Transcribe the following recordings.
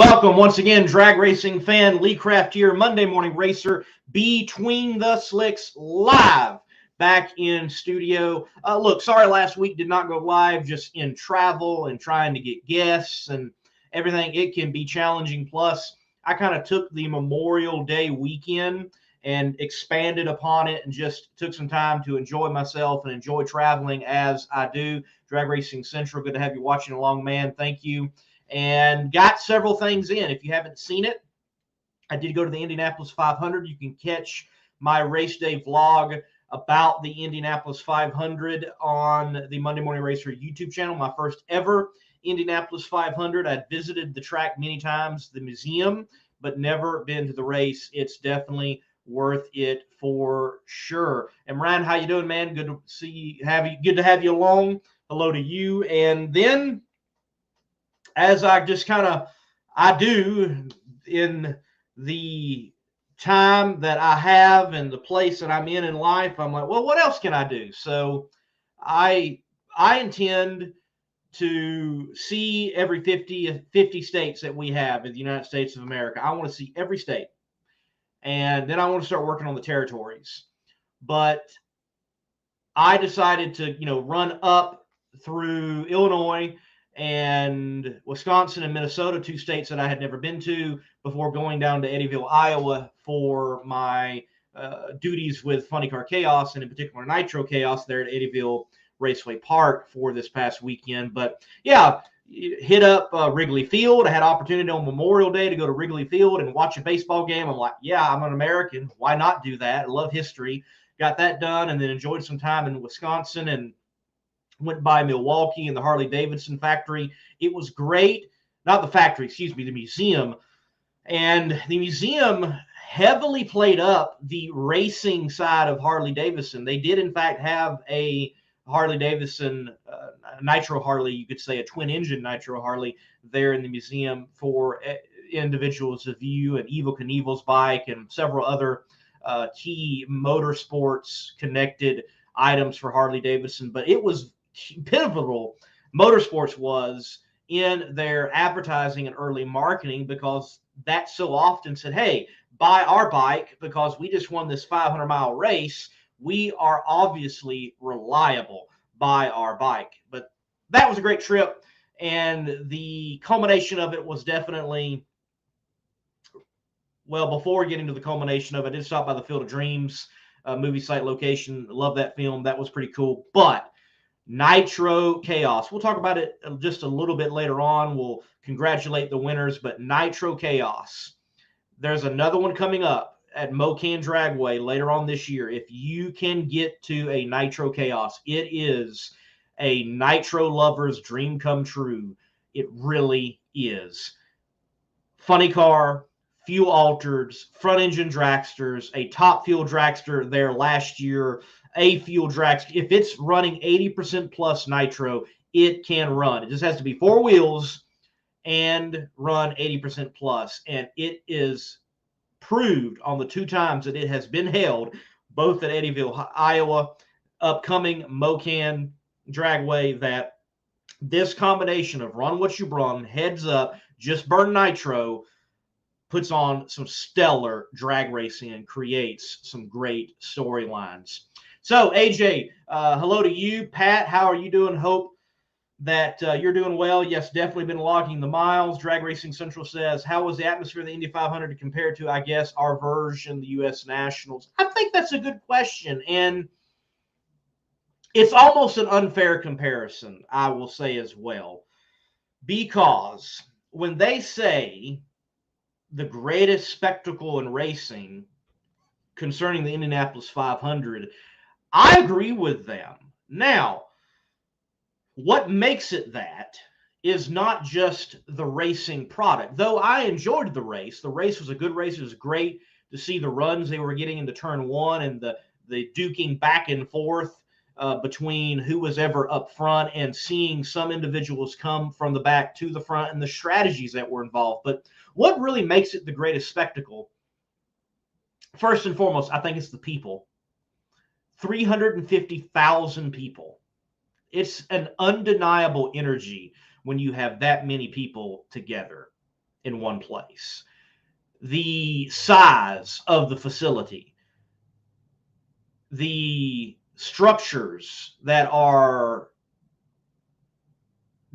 Welcome once again, drag racing fan. Lee Craft here, Monday Morning Racer, Between the Slicks, live back in studio. Look, sorry last week did not go live, just in travel and trying to get guests and everything. It can be challenging. Plus, I kind of took the Memorial Day weekend and expanded upon it and just took some time to enjoy myself and enjoy traveling as I do. Drag Racing Central, good to have you watching along, man. Thank you. And got several things in. If you haven't seen it, I did go to the Indianapolis 500. You can catch my race day vlog about the Indianapolis 500 on the Monday Morning Racer YouTube channel, my first ever Indianapolis 500. I visited the track many times, the museum, but never been to the race. It's definitely worth it for sure. And Ryan, how you doing, man? Good to see you. Good to have you along. Hello to you. And then, as I just I do in the time that I have and the place that I'm in life, I'm like, well, what else can I do? So I intend to see every 50 states that we have in the United States of America. I want to see every state. And then I want to start working on the territories. But I decided to, run up through Illinois and Wisconsin and Minnesota, two states that I had never been to, before going down to Eddyville, Iowa for my duties with Funny Car Chaos, and in particular Nitro Chaos there at Eddyville Raceway Park for this past weekend. But yeah, hit up Wrigley Field. I had opportunity on Memorial Day to go to Wrigley Field and watch a baseball game. I'm like, yeah, I'm an American. Why not do that? I love history. Got that done, and then enjoyed some time in Wisconsin and went by Milwaukee and the Harley Davidson factory. It was great. Not the factory, excuse me, the museum. And the museum heavily played up the racing side of Harley Davidson. They did, in fact, have a Harley Davidson Nitro Harley, you could say a twin-engine Nitro Harley there in the museum for individuals to view, and Evel Knievel's bike and several other key motorsports connected items for Harley Davidson. But it was pivotal, motorsports was, in their advertising and early marketing, because that so often said, hey, buy our bike because we just won this 500-mile race. We are obviously reliable. Buy our bike. But that was a great trip, and the culmination of it was definitely, well, before getting to the culmination of it, I did stop by the Field of Dreams movie site location. Love that film. That was pretty cool. But Nitro Chaos, we'll talk about it just a little bit later on. We'll congratulate the winners, but Nitro Chaos, there's another one coming up at Mocan Dragway later on this year. If you can get to a Nitro Chaos, it is a Nitro lover's dream come true. It really is. Funny car, fuel alters, front engine dragsters, a top fuel dragster there last year, a fuel dragster. If it's running 80% plus nitro, it can run. It just has to be four wheels and run 80% plus. And it is proved on the two times that it has been held, both at Eddyville, Iowa, upcoming Mocan Dragway, that this combination of run what you run, heads up, just burn nitro, puts on some stellar drag racing and creates some great storylines. So, AJ, hello to you. Pat, how are you doing? Hope that you're doing well. Yes, definitely been logging the miles. Drag Racing Central says, how was the atmosphere of the Indy 500 compared to, I guess, our version, the U.S. Nationals? I think that's a good question. And it's almost an unfair comparison, I will say as well. Because when they say the greatest spectacle in racing concerning the Indianapolis 500, I agree with them. Now, what makes it that is not just the racing product. Though I enjoyed the race. The race was a good race. It was great to see the runs they were getting into turn one and the duking back and forth between who was ever up front, and seeing some individuals come from the back to the front and the strategies that were involved. But what really makes it the greatest spectacle, first and foremost, I think it's the people. 350,000 people. It's an undeniable energy when you have that many people together. in one place. The size of the facility, the structures that are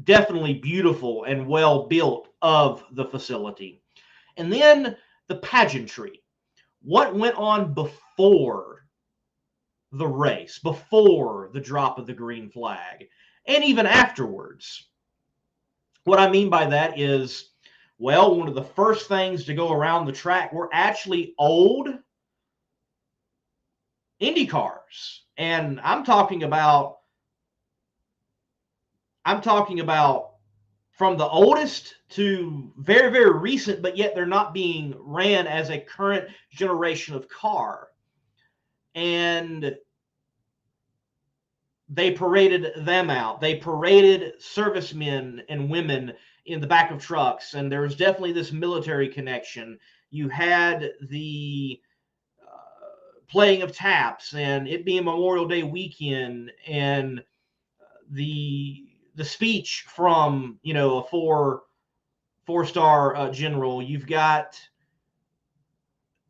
definitely beautiful and well built of the facility. And then the pageantry. What went on before the race, before the drop of the green flag, and even afterwards. What I mean by that is, well, one of the first things to go around the track were actually old Indy cars. And I'm talking about from the oldest to very, very recent, but yet they're not being ran as a current generation of car. And they paraded them out. They paraded servicemen and women in the back of trucks, and there was definitely this military connection. You had the playing of taps, and it being Memorial Day weekend, and the speech from a four-star general. You've got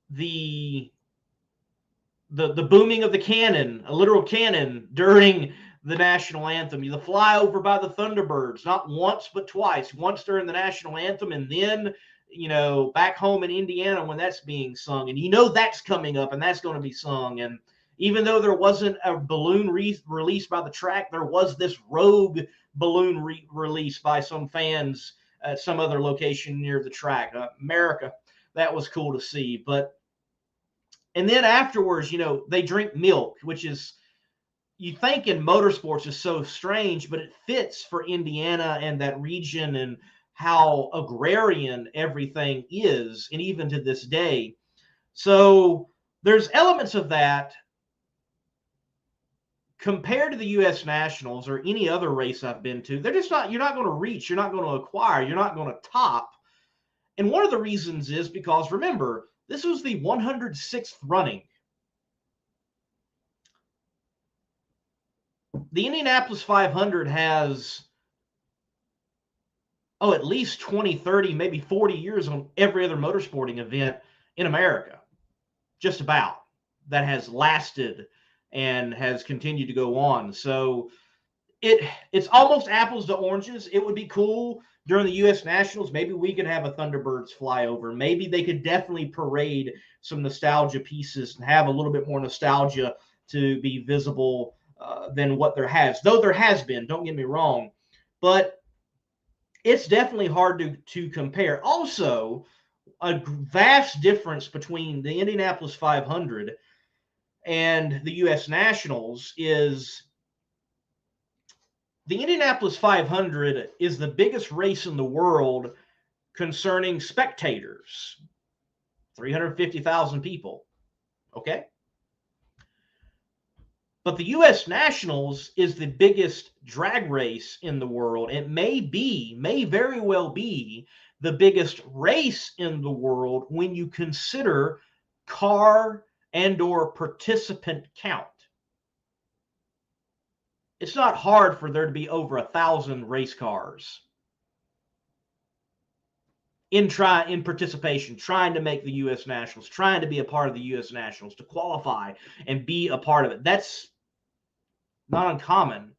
the booming of the cannon, a literal cannon during the national anthem. The flyover by the Thunderbirds, not once but twice. Once during the national anthem, and then back home in Indiana when that's being sung, and that's coming up and that's going to be sung. And even though there wasn't a balloon released by the track, there was this rogue balloon released by some fans at some other location near the track. America, that was cool to see. And then afterwards, they drink milk, which is, you think in motorsports is so strange, but it fits for Indiana and that region and how agrarian everything is, and even to this day. So there's elements of that compared to the U.S. Nationals or any other race I've been to. They're just not, you're not going to reach, you're not going to acquire, you're not going to top. And one of the reasons is because, remember, this was the 106th running. The Indianapolis 500 has, at least 20, 30, maybe 40 years on every other motorsporting event in America. Just about. That has lasted and has continued to go on. So it's almost apples to oranges. It would be cool during the U.S. Nationals. Maybe we could have a Thunderbirds flyover. Maybe they could definitely parade some nostalgia pieces and have a little bit more nostalgia to be visible than what there has. Though there has been, don't get me wrong. But it's definitely hard to compare. Also, a vast difference between the Indianapolis 500 and the U.S. Nationals is the Indianapolis 500 is the biggest race in the world concerning spectators. 350,000 people. Okay? But the U.S. Nationals is the biggest drag race in the world. It may very well be the biggest race in the world when you consider car and or participant count. It's not hard for there to be over 1,000 race cars in participation, trying to make the U.S. Nationals, trying to be a part of the U.S. Nationals, to qualify and be a part of it. That's not uncommon.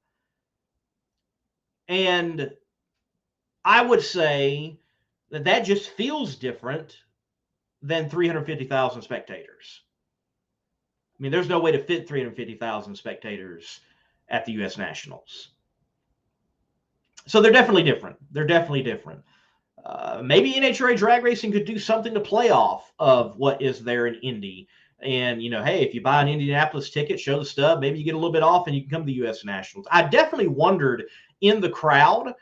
And I would say that just feels different than 350,000 spectators. I mean, there's no way to fit 350,000 spectators at the U.S. Nationals. So they're definitely different. They're definitely different. Maybe NHRA drag racing could do something to play off of what is there in Indy. And, hey, if you buy an Indianapolis ticket, show the stub, maybe you get a little bit off and you can come to the U.S. Nationals. I definitely wondered in the crowd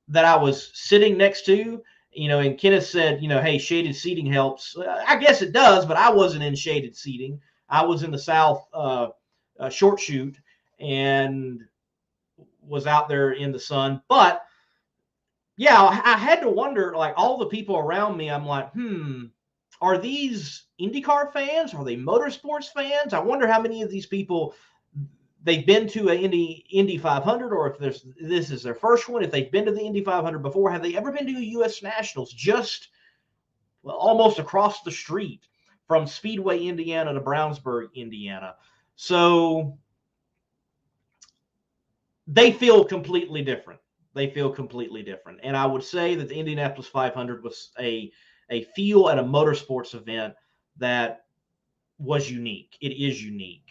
that I was sitting next to, and Kenneth said, hey, shaded seating helps. I guess it does, but I wasn't in shaded seating. I was in the South short chute and was out there in the sun. But, yeah, I had to wonder, like, all the people around me, I'm like, are these IndyCar fans? Are they motorsports fans? I wonder how many of these people they've been to an Indy 500, or if this is their first one, if they've been to the Indy 500 before, have they ever been to a U.S. Nationals just almost across the street from Speedway, Indiana to Brownsburg, Indiana? So they feel completely different. They feel completely different. And I would say that the Indianapolis 500 was a feel at a motorsports event that was unique. It is unique.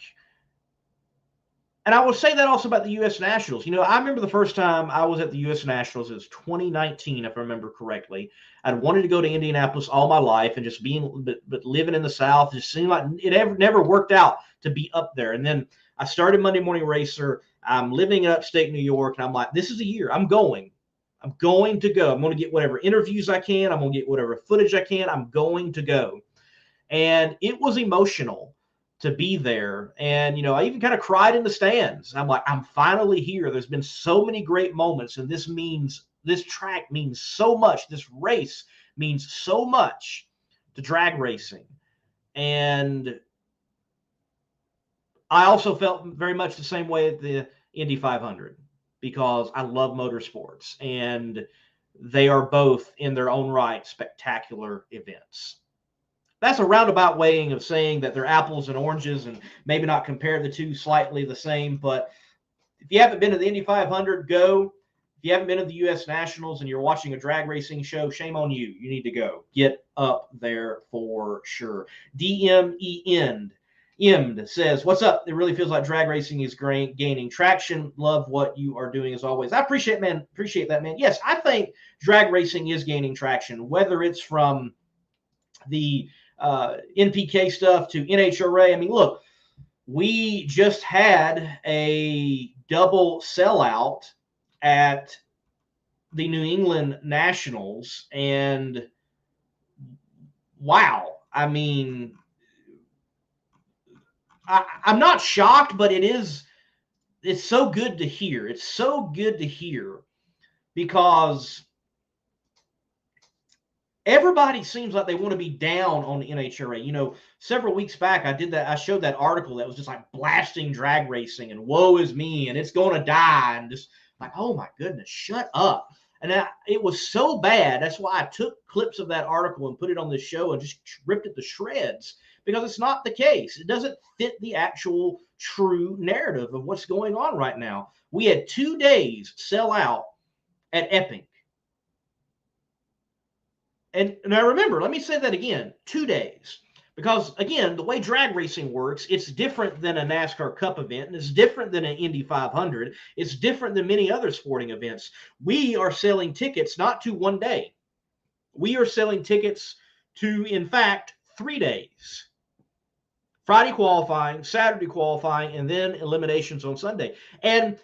And I will say that also about the U.S. Nationals. You know, I remember the first time I was at the U.S. Nationals, it was 2019, if I remember correctly. I'd wanted to go to Indianapolis all my life, and just but living in the South, just seemed like it never worked out to be up there. And then I started Monday Morning Racer. I'm living in upstate New York, and I'm like, this is a year. I'm going to go. I'm going to get whatever interviews I can. I'm going to get whatever footage I can. I'm going to go. And it was emotional to be there. And, you know, I even kind of cried in the stands. I'm like, I'm finally here. There's been so many great moments, and this track means so much. This race means so much to drag racing. And I also felt very much the same way at the Indy 500, because I love motorsports, and they are both in their own right spectacular events. That's a roundabout way of saying that they're apples and oranges, and maybe not compare the two slightly the same. But if you haven't been to the Indy 500, go. If you haven't been to the U.S. Nationals and you're watching a drag racing show, shame on you. You need to go. Get up there for sure. DMEND says, what's up? It really feels like drag racing is gaining traction. Love what you are doing as always. I appreciate that, man. Yes, I think drag racing is gaining traction, whether it's from the NPK stuff to NHRA. I mean, look, we just had a double sellout at the New England Nationals, and wow, I mean, I'm not shocked, but it's so good to hear. It's so good to hear, because everybody seems like they want to be down on the NHRA. You know, several weeks back, I showed that article that was just like blasting drag racing and woe is me and it's going to die, and just like, oh my goodness, shut up. And it was so bad. That's why I took clips of that article and put it on this show and just ripped it to shreds, because it's not the case. It doesn't fit the actual true narrative of what's going on right now. We had 2 days sell out at Epping. And now remember, let me say that again, 2 days. Because, again, the way drag racing works, it's different than a NASCAR Cup event, and it's different than an Indy 500. It's different than many other sporting events. We are selling tickets not to 1 day. We are selling tickets to, in fact, 3 days. Friday qualifying, Saturday qualifying, and then eliminations on Sunday. And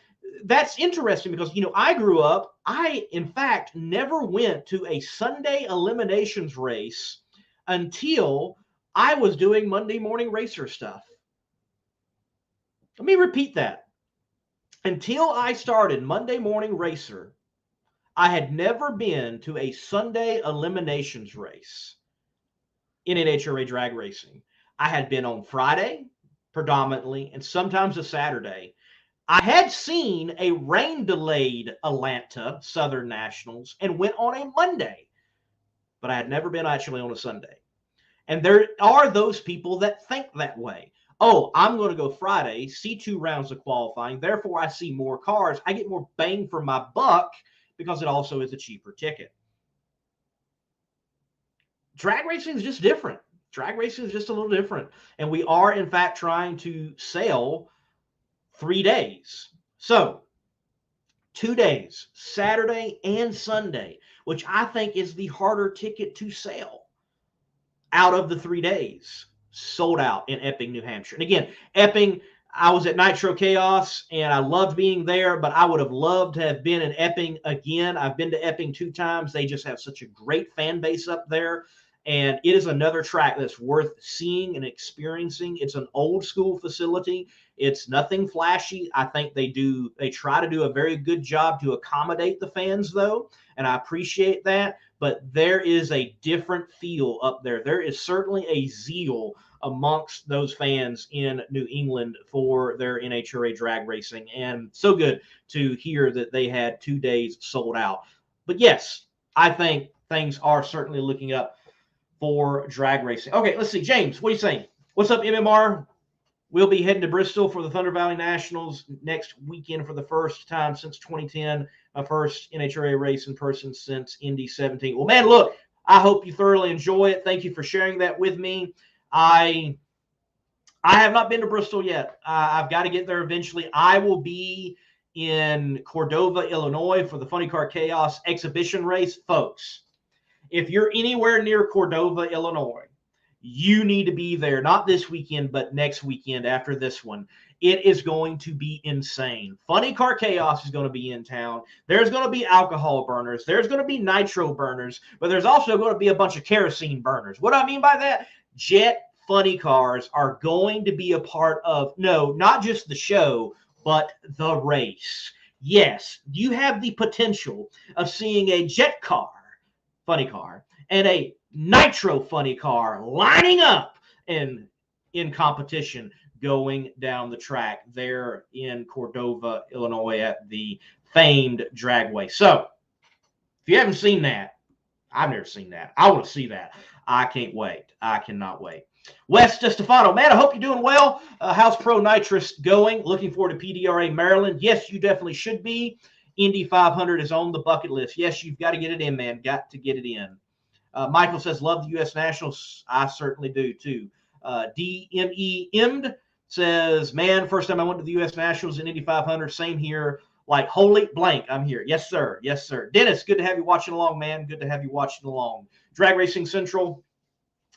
that's interesting because, you know, I grew up, I, in fact, never went to a Sunday eliminations race until I was doing Monday Morning Racer stuff. Let me repeat that. Until I started Monday Morning Racer, I had never been to a Sunday eliminations race in NHRA drag racing. I had been on Friday predominantly, and sometimes a Saturday. I had seen a rain-delayed Atlanta Southern Nationals and went on a Monday, but I had never been actually on a Sunday. And there are those people that think that way. Oh, I'm going to go Friday, see 2 rounds of qualifying, therefore I see more cars. I get more bang for my buck because it also is a cheaper ticket. Drag racing is just different. Drag racing is just a little different. And we are, in fact, trying to sell 3 days. So 2 days, Saturday and Sunday, which I think is the harder ticket to sell out of the 3 days, sold out in Epping, New Hampshire. And again, Epping, I was at Nitro Chaos and I loved being there, but I would have loved to have been in Epping again. I've been to Epping 2 times. They just have such a great fan base up there. And it is another track that's worth seeing and experiencing. It's an old school facility. It's nothing flashy. I think they try to do a very good job to accommodate the fans, though, and I appreciate that. But there is a different feel up there. There is certainly a zeal amongst those fans in New England for their NHRA drag racing. And so good to hear that they had 2 days sold out. But yes, I think things are certainly looking up for drag racing. Okay, let's see. James, what are you saying? What's up, MMR? We'll be heading to Bristol for the Thunder Valley Nationals next weekend for the first time since 2010. My first NHRA race in person since Indy 17. Well, man, look, I hope you thoroughly enjoy it. Thank you for sharing that with me. I have not been to Bristol yet. I've got to get there eventually. I will be in Cordova, Illinois for the Funny Car Chaos exhibition race. Folks, if you're anywhere near Cordova, Illinois, you need to be there, not this weekend, but next weekend after this one. It is going to be insane. Funny Car Chaos is going to be in town. There's going to be alcohol burners. There's going to be nitro burners, but there's also going to be a bunch of kerosene burners. What do I mean by that? Jet funny cars are going to be a part of, no, not just the show, but the race. Yes, you have the potential of seeing a jet car, funny car, and a nitro funny car lining up and in competition going down the track there in Cordova, Illinois at the famed Dragway. So if you haven't seen that, I've never seen that. I want to see that. I can't wait. I cannot wait. Wes DeStefano, man, I hope you're doing well. How's Pro Nitrous going? Looking forward to PDRA Maryland. Yes, you definitely should be. Indy 500 is on the bucket list. Yes, you've got to get it in, man. Got to get it in. Michael says, love the U.S. Nationals. I certainly do, too. DME says, man, first time I went to the U.S. Nationals in Indy 500. Same here. Like, holy blank, I'm here. Yes, sir. Yes, sir. Dennis, good to have you watching along, man. Good to have you watching along. Drag Racing Central,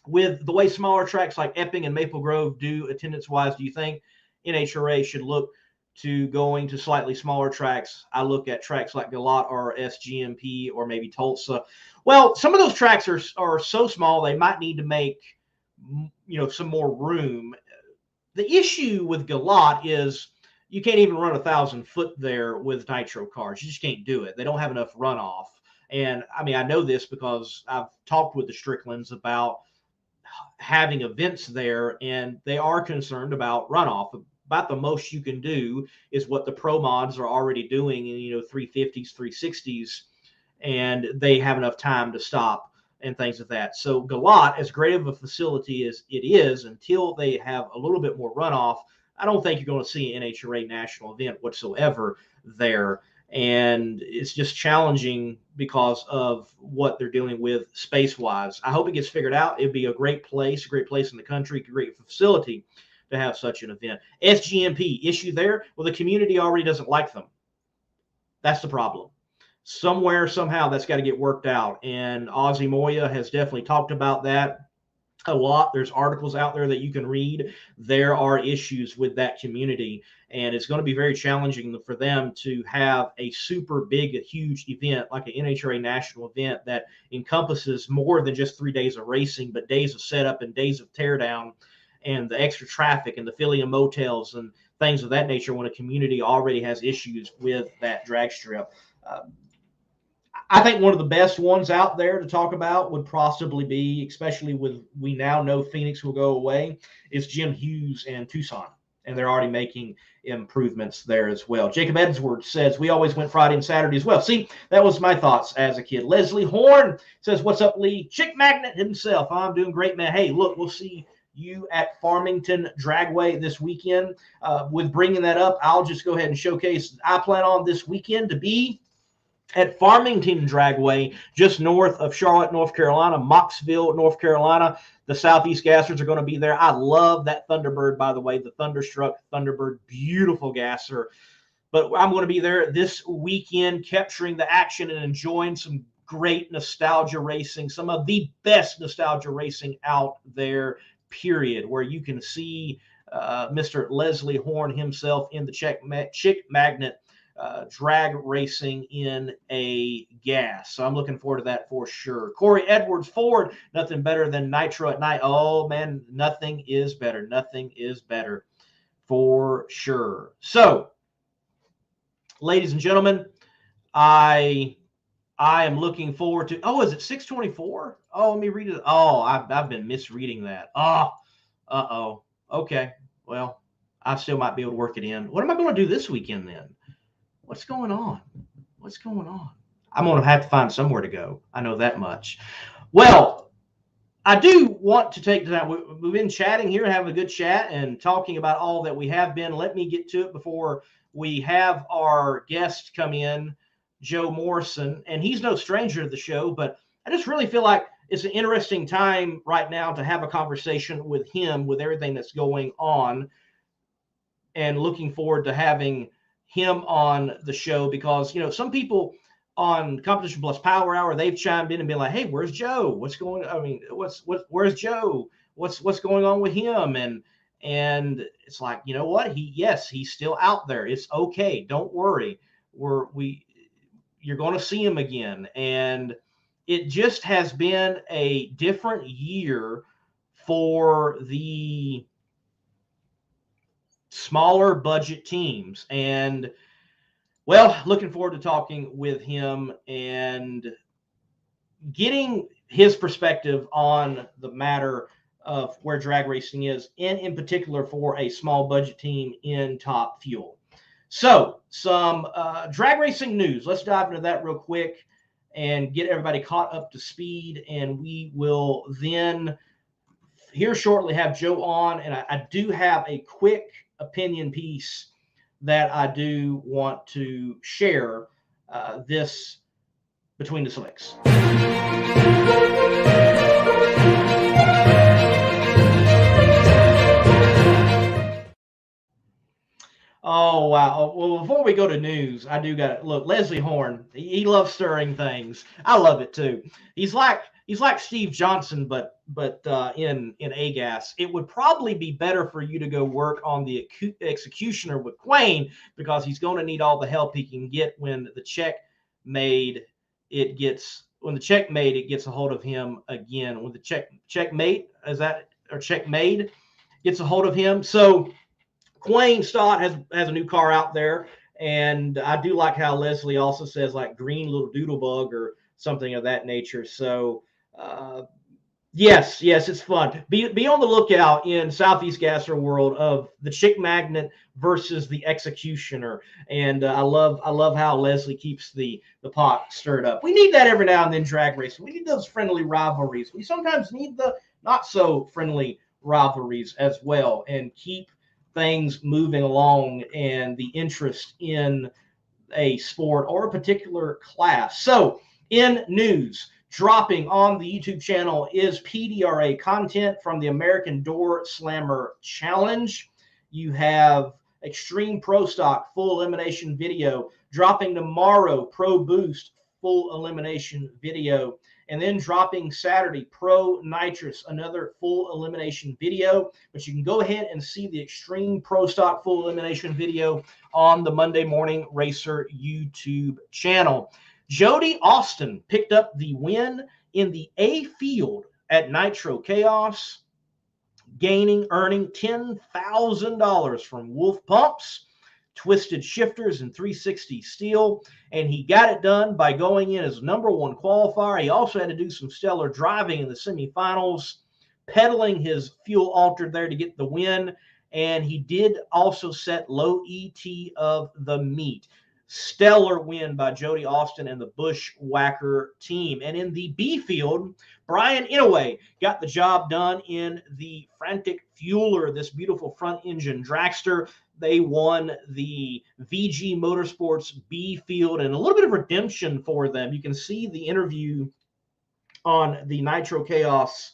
with the way smaller tracks like Epping and Maple Grove do attendance-wise, do you think NHRA should look to going to slightly smaller tracks? I look at tracks like Galat or SGMP or maybe Tulsa. Well, some of those tracks are so small they might need to make, some more room. The issue with Galat is you can't even run 1,000 foot there with nitro cars. You just can't do it. They don't have enough runoff. And I mean, I know this because I've talked with the Stricklands about having events there, and they are concerned about runoff. About the most you can do is what the pro mods are already doing in 350s, 360s, and they have enough time to stop and things like that. So Galat, as great of a facility as it is, until they have a little bit more runoff, I don't think you're going to see an NHRA national event whatsoever there. And it's just challenging because of what they're dealing with space-wise. I hope it gets figured out. It'd be a great place in the country, a great facility to have such an event. SGMP, issue there? Well, the community already doesn't like them. That's the problem. Somewhere, somehow, that's got to get worked out. And Ozzy Moya has definitely talked about that a lot. There's articles out there that you can read. There are issues with that community, and it's going to be very challenging for them to have a super big, a huge event like an NHRA national event that encompasses more than just 3 days of racing, but days of setup and days of teardown and the extra traffic and the filling of motels and things of that nature when a community already has issues with that drag strip. I think one of the best ones out there to talk about would possibly be, especially with we now know Phoenix will go away, is Jim Hughes and Tucson. And they're already making improvements there as well. Jacob Edwards says, we always went Friday and Saturday as well. See, that was my thoughts as a kid. Leslie Horn says, what's up, Lee? Chick Magnet himself. I'm doing great, man. Hey, look, we'll see you at Farmington Dragway this weekend. With bringing that up, I'll just go ahead and showcase. I plan on this weekend to be at Farmington Dragway, just north of Charlotte, North Carolina, Mocksville, North Carolina. The Southeast Gassers are going to be there. I love that Thunderbird, by the way, the Thunderstruck Thunderbird, beautiful gasser. But I'm going to be there this weekend, capturing the action and enjoying some great nostalgia racing, some of the best nostalgia racing out there, period, where you can see Mr. Leslie Horn himself in the Chick Magnet drag racing in a gas. So I'm looking forward to that for sure. Corey Edwards Ford, nothing better than nitro at night. Oh, man, nothing is better. Nothing is better for sure. So, ladies and gentlemen, I am looking forward to, is it 624? Oh, let me read it. Oh, I've been misreading that. Uh-oh. Okay. Well, I still might be able to work it in. What am I going to do this weekend then? What's going on? What's going on? I'm going to have to find somewhere to go. I know that much. Well, I do want to take time. We've been chatting here, having a good chat and talking about all that we have been. Let me get to it before we have our guest come in, Joe Morrison. And he's no stranger to the show, but I just really feel like it's an interesting time right now to have a conversation with him with everything that's going on, and looking forward to having him on the show because, some people on Competition Plus Power Hour, they've chimed in and been like, hey, where's Joe? What's going on? I mean, where's Joe? What's going on with him? And it's like, you know what? He's still out there. It's okay. Don't worry. You're going to see him again. And it just has been a different year for the smaller budget teams. And well, looking forward to talking with him and getting his perspective on the matter of where drag racing is, and in particular for a small budget team in Top Fuel. So some drag racing news. Let's dive into that real quick and get everybody caught up to speed. And we will then here shortly have Joe on. And I do have a quick opinion piece that I do want to share this between the slicks. Oh, wow. Well, before we go to news, I do got to look. Leslie Horn, he loves stirring things. I love it too. He's like Steve Johnson, but in AGAS. It would probably be better for you to go work on the executioner with Quayne, because he's going to need all the help he can get when the check made. It gets a hold of him again. When the checkmate gets a hold of him. So Quayne Stott has a new car out there, and I do like how Leslie also says like green little doodlebug or something of that nature. So yes, it's fun. Be on the lookout in Southeast Gasser world of the Chick Magnet versus the Executioner, and I love how Leslie keeps the pot stirred up. We need that every now and then, drag racing. We need those friendly rivalries. We sometimes need the not so friendly rivalries as well, and keep things moving along and the interest in a sport or a particular class. So in news, dropping on the YouTube channel is PDRA content from the American Door Slammer Challenge. You have Extreme Pro Stock full elimination video dropping tomorrow, Pro Boost full elimination video, and then dropping Saturday, Pro Nitrous, another full elimination video. But you can go ahead and see the Extreme Pro Stock full elimination video on the Monday Morning Racer YouTube channel. Jody Austin picked up the win in the A field at Nitro Chaos, earning $10,000 from Wolf Pumps, Twisted Shifters, and 360 Steel. And he got it done by going in as #1 qualifier. He also had to do some stellar driving in the semifinals, pedaling his fuel altered there to get the win. And he did also set low ET of the meet. Stellar win by Jody Austin and the Bushwhacker team. And in the B field, Brian Inouye got the job done in the Frantic Fueler, this beautiful front engine dragster. They won the VG Motorsports B field, and a little bit of redemption for them. You can see the interview on the Nitro Chaos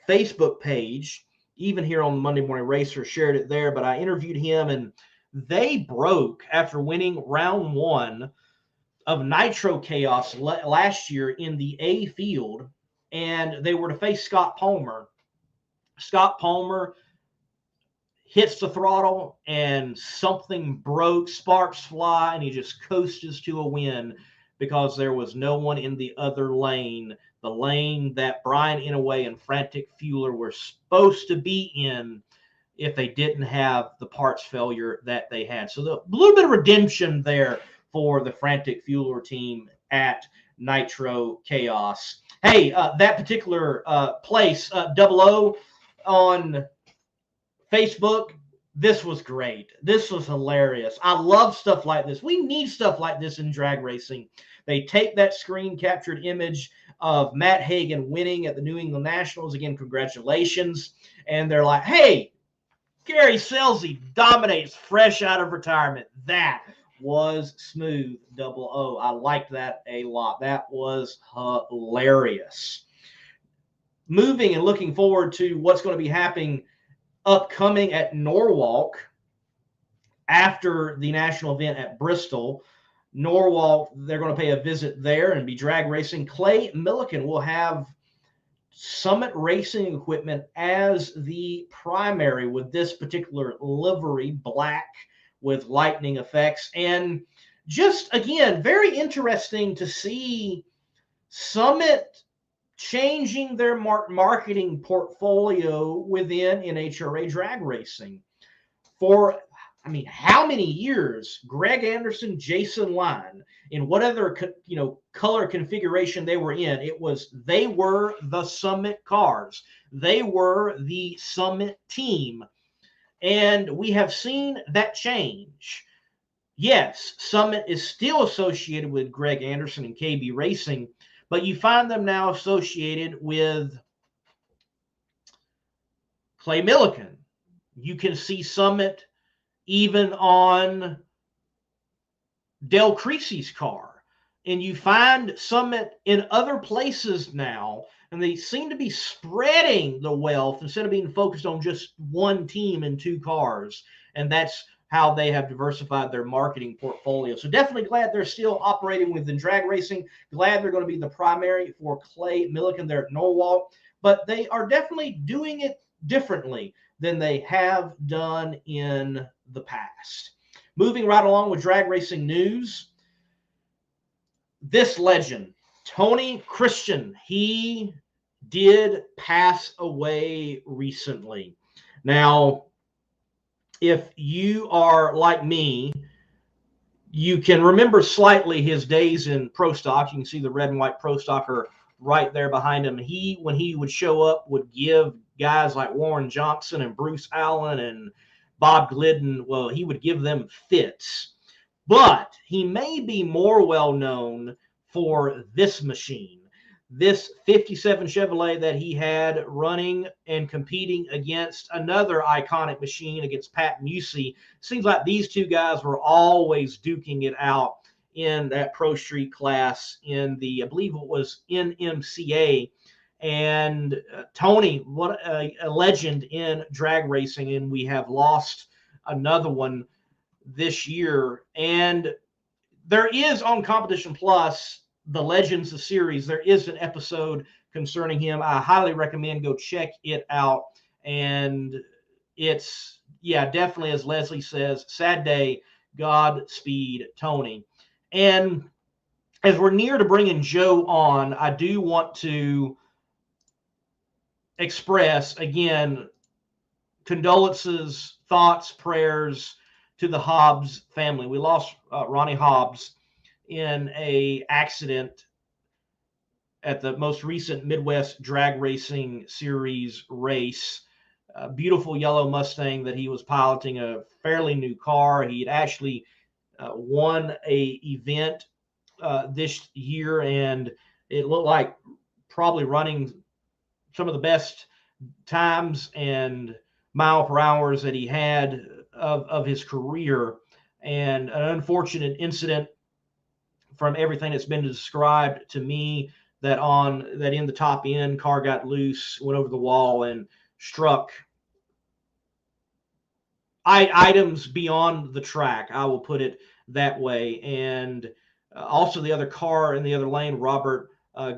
Facebook page. Even here on Monday Morning Racer, shared it there. But I interviewed him, and they broke after winning round 1 of Nitro Chaos last year in the A field, and they were to face Scott Palmer. Scott Palmer hits the throttle and something broke, sparks fly, and he just coasts to a win because there was no one in the other lane, the lane that Brian Inouye and Frantic Fueler were supposed to be in if they didn't have the parts failure that they had. So a little bit of redemption there for the Frantic Fueler team at Nitro Chaos. Hey, that particular place, 00 on Facebook, this was great. This was hilarious. I love stuff like this. We need stuff like this in drag racing. They take that screen captured image of Matt Hagan winning at the New England Nationals. Again, congratulations. And they're like, hey, Gary Scelzi dominates fresh out of retirement. That was smooth, double O. I liked that a lot. That was hilarious. Moving and looking forward to what's going to be happening upcoming at Norwalk after the national event at Bristol. Norwalk, they're going to pay a visit there and be drag racing. Clay Millican will have Summit Racing equipment as the primary with this particular livery, black with lightning effects. And just, again, very interesting to see Summit changing their marketing portfolio within NHRA drag racing. For, I mean, how many years Greg Anderson, Jason Line, in whatever color configuration they were in, they were the Summit cars. They were the Summit team. And we have seen that change. Yes, Summit is still associated with Greg Anderson and KB Racing, but you find them now associated with Clay Millican. You can see Summit even on Del Creasy's car. And you find Summit in other places now, and they seem to be spreading the wealth instead of being focused on just one team and two cars. And that's how they have diversified their marketing portfolio. So definitely glad they're still operating within drag racing. Glad they're going to be the primary for Clay Millican there at Norwalk. But they are definitely doing it differently than they have done in the past. Moving right along with drag racing news, this legend, Tony Christian, he did pass away recently. Now, if you are like me, you can remember slightly his days in Pro Stock. You can see the red and white Pro Stocker right there behind him. When he would show up, would give guys like Warren Johnson and Bruce Allen and Bob Glidden, well, he would give them fits. But he may be more well known for this machine, this 57 Chevrolet that he had running and competing against another iconic machine, against Pat Musey. Seems like these two guys were always duking it out in that Pro Street class in I believe it was NMCA. And Tony, what a legend in drag racing, and we have lost another one this year. And there is on Competition Plus, the Legends of series, there is an episode concerning him. I highly recommend go check it out. And it's, yeah, definitely, as Leslie says, sad day, Godspeed, Tony. And as we're near to bringing Joe on, I do want to express, again, condolences, thoughts, prayers to the Hobbs family. We lost Ronnie Hobbs in a accident at the most recent Midwest Drag Racing Series race. A beautiful yellow Mustang that he was piloting, a fairly new car. He had actually won a event this year, and it looked like probably running some of the best times and mile per hours that he had of his career. And an unfortunate incident, from everything that's been described to me, that in the top end, car got loose, went over the wall, and struck items beyond the track. I will put it that way. And also the other car in the other lane, Robert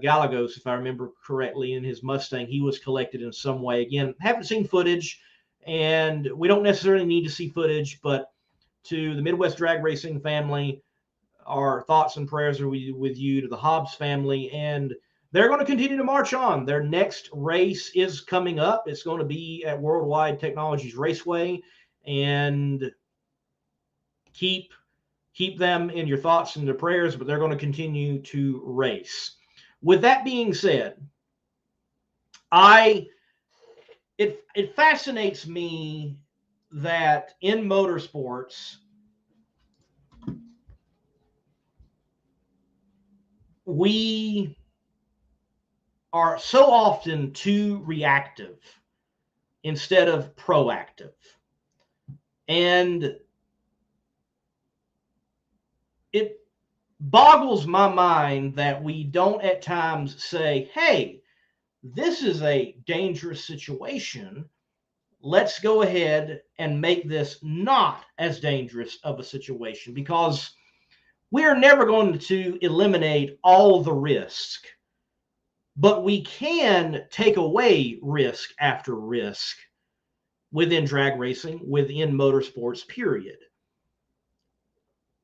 Gallegos, if I remember correctly, in his Mustang, he was collected in some way. Again, haven't seen footage, and we don't necessarily need to see footage, but to the Midwest Drag Racing family, our thoughts and prayers are with you, to the Hobbs family, and they're going to continue to march on. Their next race is coming up. It's going to be at Worldwide Technologies Raceway, and keep them in your thoughts and their prayers, but they're going to continue to race. With that being said, it fascinates me that in motorsports, we are so often too reactive instead of proactive. And it boggles my mind that we don't at times say, hey, this is a dangerous situation. Let's go ahead and make this not as dangerous of a situation, because we are never going to eliminate all the risk, but we can take away risk after risk within drag racing, within motorsports, period.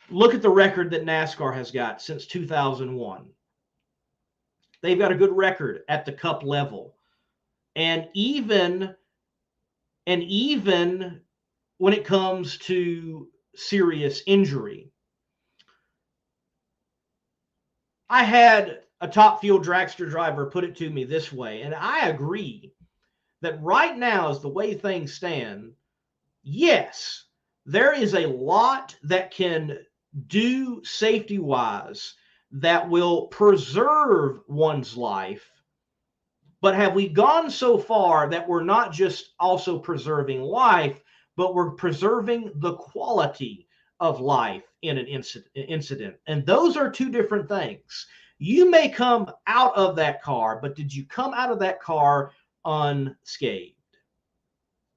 Look at the record that NASCAR has got since 2001. They've got a good record at the cup level. And even when it comes to serious injury, I had a top fuel dragster driver put it to me this way, and I agree that right now, as the way things stand, yes, there is a lot that can do safety-wise that will preserve one's life. But have we gone so far that we're not just also preserving life, but we're preserving the quality of life in an incident? And those are two different things. You may come out of that car, but did you come out of that car unscathed?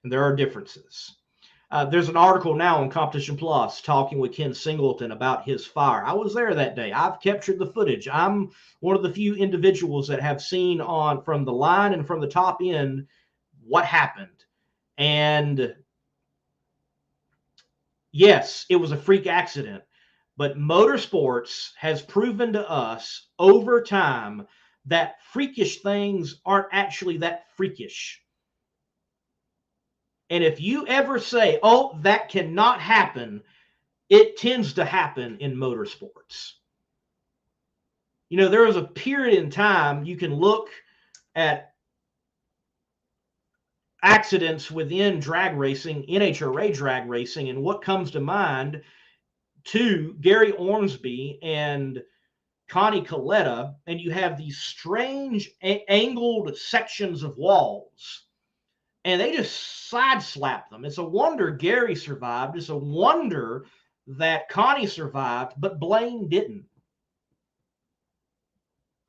And there are differences. There's an article now on Competition Plus talking with Ken Singleton about his fire. I was there that day. I've captured the footage. I'm one of the few individuals that have seen on from the line and from the top end what happened. And yes, it was a freak accident, but motorsports has proven to us over time that freakish things aren't actually that freakish. And if you ever say, oh, that cannot happen, it tends to happen in motorsports. You know, there was a period in time you can look at accidents within drag racing, NHRA drag racing, and what comes to mind to Gary Ormsby and Connie Coletta, and you have these strange angled sections of walls. And they just side-slapped them. It's a wonder Gary survived. It's a wonder that Connie survived, but Blaine didn't.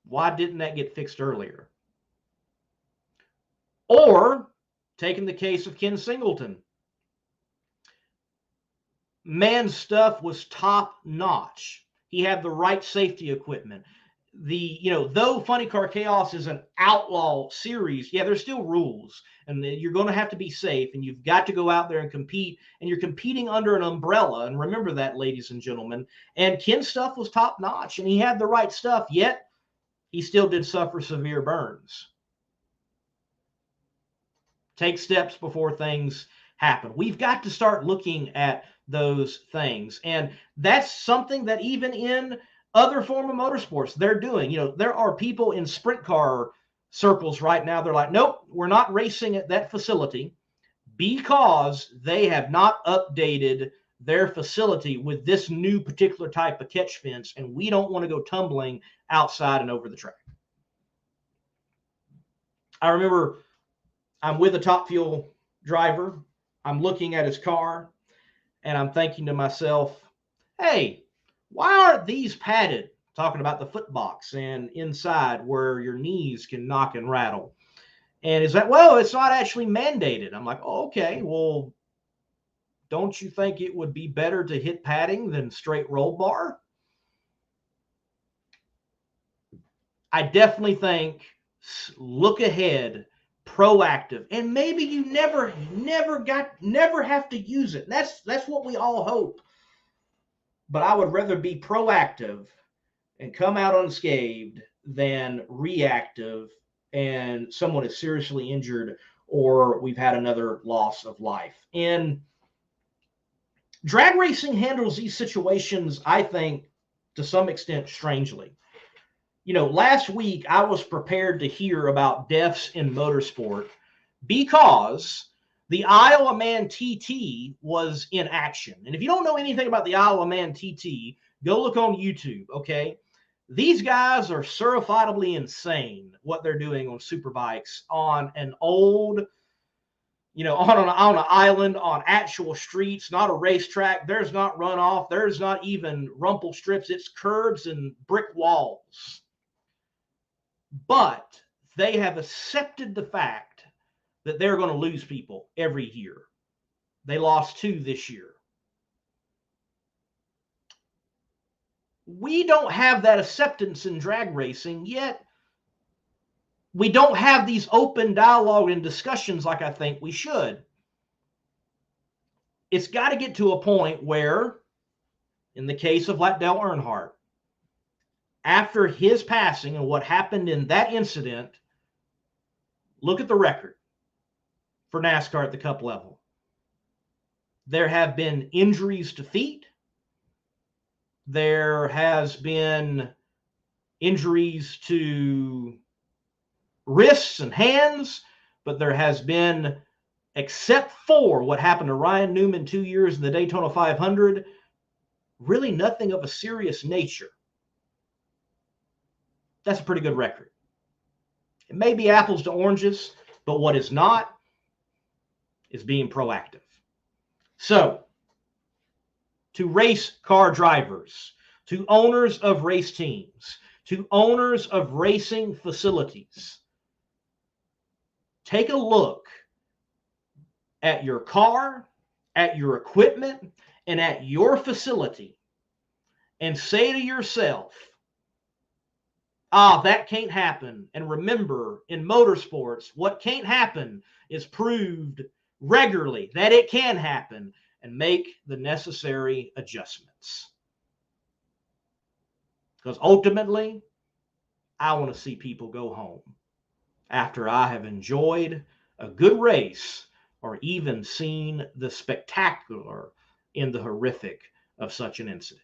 Why didn't that get fixed earlier? Or, taking the case of Ken Singleton. Man's stuff was top-notch. He had the right safety equipment. Though Funny Car Chaos is an outlaw series, yeah, there's still rules, and you're going to have to be safe, and you've got to go out there and compete, and you're competing under an umbrella, and remember that, ladies and gentlemen. And Ken's stuff was top notch, and he had the right stuff, yet he still did suffer severe burns. Take steps before things happen. We've got to start looking at those things, and that's something that even in other form of motorsports they're doing. There are people in sprint car circles right now, they're like, nope, we're not racing at that facility because they have not updated their facility with this new particular type of catch fence, and we don't want to go tumbling outside and over the track. I remember I'm with a Top Fuel driver. I'm looking at his car, and I'm thinking to myself, hey, why aren't these padded? Talking about the foot box and inside where your knees can knock and rattle. And is that, well, it's not actually mandated. I'm like, oh, okay, well, don't you think it would be better to hit padding than straight roll bar? I definitely think look ahead, proactive, and maybe you never have to use it. That's what we all hope. But I would rather be proactive and come out unscathed than reactive and someone is seriously injured or we've had another loss of life. And drag racing handles these situations, I think, to some extent strangely. Last week I was prepared to hear about deaths in motorsport because The Isle of Man TT was in action. And if you don't know anything about the Isle of Man TT, go look on YouTube, okay? These guys are certifiably insane what they're doing on superbikes on an old, on an island, on actual streets, not a racetrack. There's not runoff. There's not even rumple strips. It's curbs and brick walls. But they have accepted the fact that they're going to lose people every year. They lost 2 this year. We don't have that acceptance in drag racing, yet we don't have these open dialogue and discussions like I think we should. It's got to get to a point where, in the case of like Dale Earnhardt, after his passing and what happened in that incident, look at the record for NASCAR at the Cup level. There have been injuries to feet. There has been injuries to wrists and hands, but there has been, except for what happened to Ryan Newman 2 years in the Daytona 500, really nothing of a serious nature. That's a pretty good record. It may be apples to oranges, but what is not is being proactive. So, to race car drivers, to owners of race teams, to owners of racing facilities, take a look at your car, at your equipment, and at your facility and say to yourself, that can't happen. And remember, in motorsports, what can't happen is proved regularly that it can happen, and make the necessary adjustments. Because ultimately, I want to see people go home after I have enjoyed a good race or even seen the spectacular in the horrific of such an incident.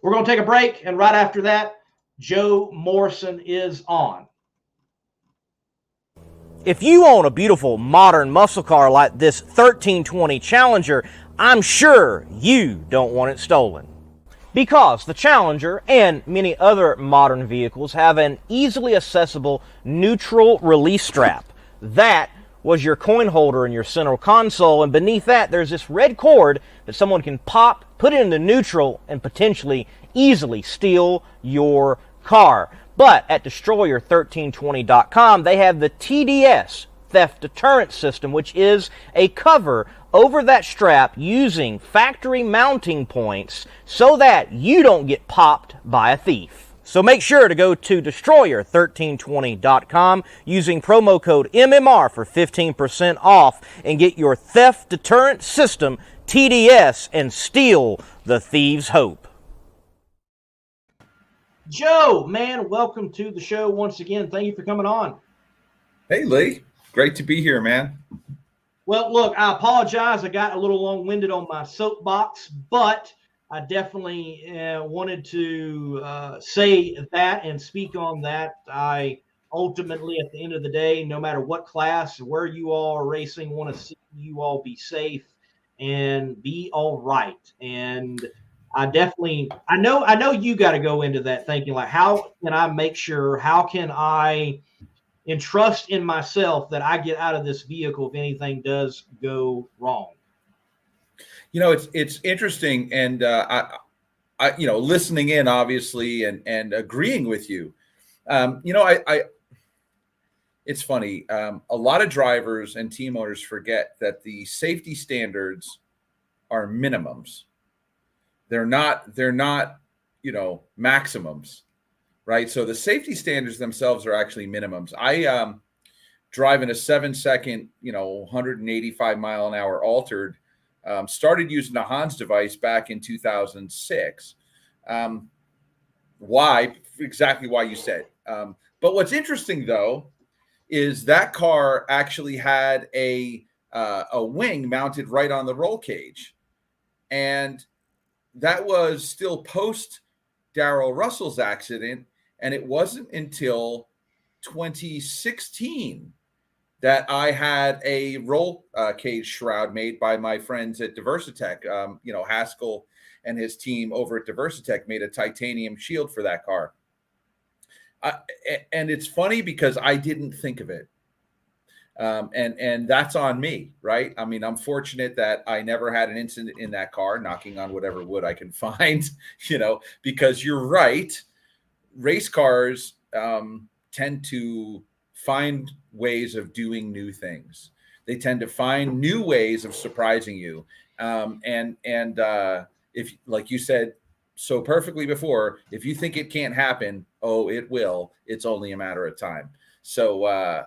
We're going to take a break, and right after that, Joe Morrison is on. If you own a beautiful modern muscle car like this 1320 Challenger, I'm sure you don't want it stolen. Because the Challenger and many other modern vehicles have an easily accessible neutral release strap. That was your coin holder in your center console, and beneath that there's this red cord that someone can pop, put it into neutral, and potentially easily steal your car. But at Destroyer1320.com, they have the TDS, Theft Deterrent System, which is a cover over that strap using factory mounting points so that you don't get popped by a thief. So make sure to go to Destroyer1320.com using promo code MMR for 15% off and get your Theft Deterrent System TDS and steal the thieves' hope. Joe, man, welcome to the show once again. Thank you for coming on. Hey, Lee. Great to be here, man. Well, look, I apologize. I got a little long-winded on my soapbox, but I definitely wanted to say that and speak on that. I ultimately, at the end of the day, no matter what class or where you all are racing, want to see you all be safe and be all right. And I know you got to go into that thinking like, how can I make sure, how can I entrust in myself that I get out of this vehicle if anything does go wrong? You know, it's interesting, and I listening in obviously and agreeing with you. It's funny. A lot of drivers and team owners forget that the safety standards are minimums. They're not, maximums, right? So the safety standards themselves are actually minimums. I driving a 7-second, 185 mile an hour altered, started using the Hans device back in 2006. Why? Exactly why you said. But what's interesting though is that car actually had a wing mounted right on the roll cage, and that was still post Darrell Russell's accident, and it wasn't until 2016 that I had a roll cage shroud made by my friends at Diversitech. Haskell and his team over at Diversitech made a titanium shield for that car. And it's funny because I didn't think of it. And that's on me, right? I mean, I'm fortunate that I never had an incident in that car, knocking on whatever wood I can find, because you're right. Race cars tend to find ways of doing new things. They tend to find new ways of surprising you. If, like you said so perfectly before, if you think it can't happen, oh, it will. It's only a matter of time. So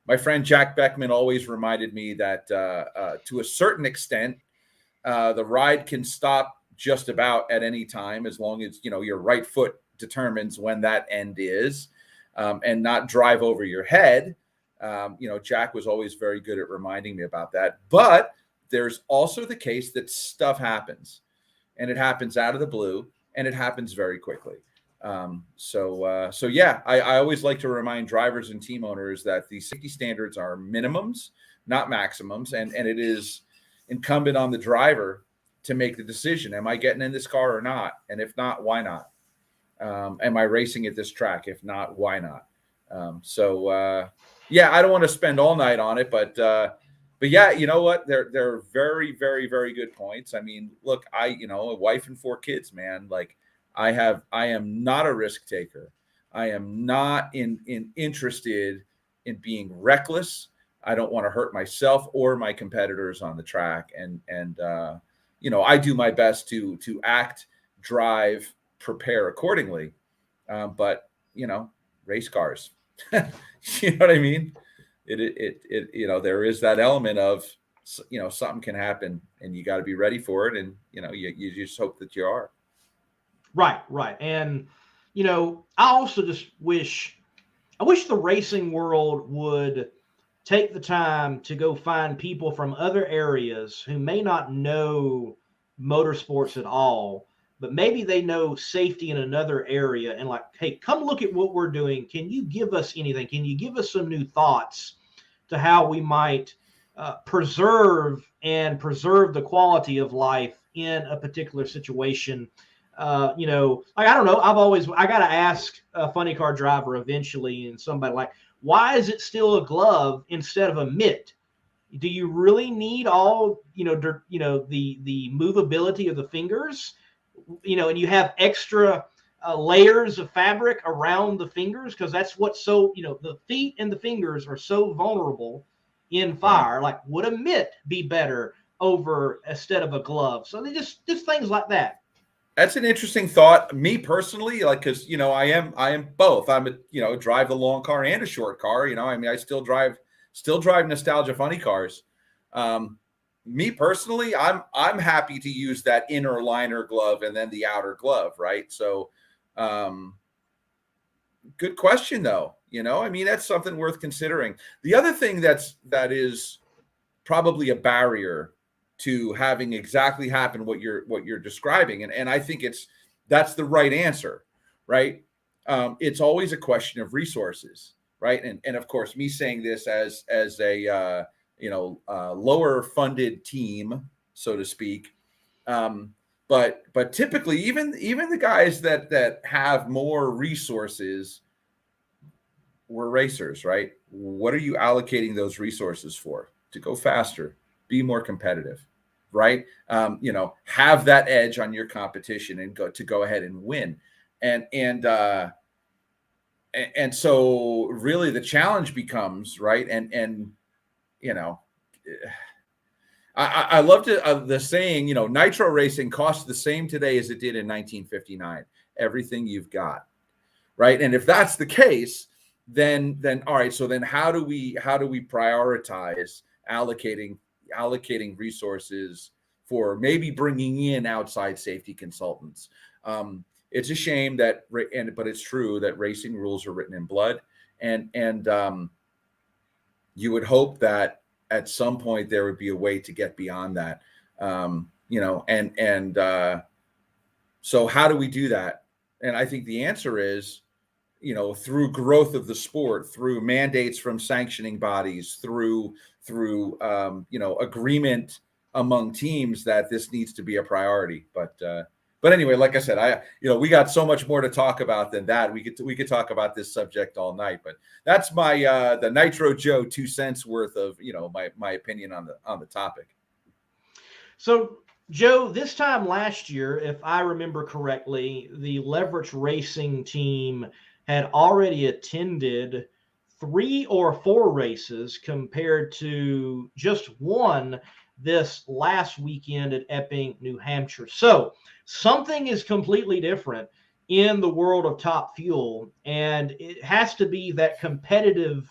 my friend Jack Beckman always reminded me that to a certain extent, the ride can stop just about at any time, as long as your right foot determines when that end is, and not drive over your head. Jack was always very good at reminding me about that. But there's also the case that stuff happens, and it happens out of the blue, and it happens very quickly. I always like to remind drivers and team owners that the safety standards are minimums, not maximums, and it is incumbent on the driver to make the decision: am I getting in this car or not? And if not, why not? Am I racing at this track? If not, why not? I don't want to spend all night on it, but yeah, you know what? They're very, very, very good points. I mean, look, a wife and 4 kids, man. Like, I am not a risk taker. I am not interested in being reckless. I don't want to hurt myself or my competitors on the track. And I do my best to act, drive, prepare accordingly. But race cars, you know what I mean? There is that element of, something can happen, and you got to be ready for it. And, you just hope that you are. Right. And, I also just wish the racing world would take the time to go find people from other areas who may not know motorsports at all, but maybe they know safety in another area, and like, hey, come look at what we're doing. Can you give us anything? Can you give us some new thoughts to how we might preserve the quality of life in a particular situation? I don't know. I got to ask a funny car driver eventually, and somebody like, why is it still a glove instead of a mitt? Do you really need all, the movability of the fingers, and you have extra layers of fabric around the fingers? Cause that's what's so, the feet and the fingers are so vulnerable in fire. Like, would a mitt be better over instead of a glove? So they just things like that. That's an interesting thought. Me personally, because I am both. I'm drive the long car and a short car. I still drive nostalgia funny cars. Me personally, I'm happy to use that inner liner glove and then the outer glove, right? So, good question though. That's something worth considering. The other thing that is probably a barrier to having exactly happen what you're describing, and I think that's the right answer, right? It's always a question of resources, right? And of course, me saying this as a lower funded team, so to speak, but typically even the guys that have more resources were racers, right? What are you allocating those resources for? To go faster, be more competitive, right? Have that edge on your competition and go ahead and win. And so really the challenge becomes, right. I love the saying, nitro racing costs the same today as it did in 1959. Everything you've got, right? And if that's the case, then all right. So then how do we prioritize allocating resources for maybe bringing in outside safety consultants? It's a shame but it's true that racing rules are written in blood, and you would hope that at some point there would be a way to get beyond that. So how do we do that? And I think the answer is through growth of the sport, through mandates from sanctioning bodies, through agreement among teams that this needs to be a priority. But anyway, like I said, we got so much more to talk about than that. We could talk about this subject all night, but that's my the Nitro Joe 2 cents worth of my opinion on the topic. So, Joe, this time last year, if I remember correctly, the Leverage Racing team had already attended 3 or 4 races compared to just one this last weekend at Epping, New Hampshire. So something is completely different in the world of Top Fuel, and it has to be that competitive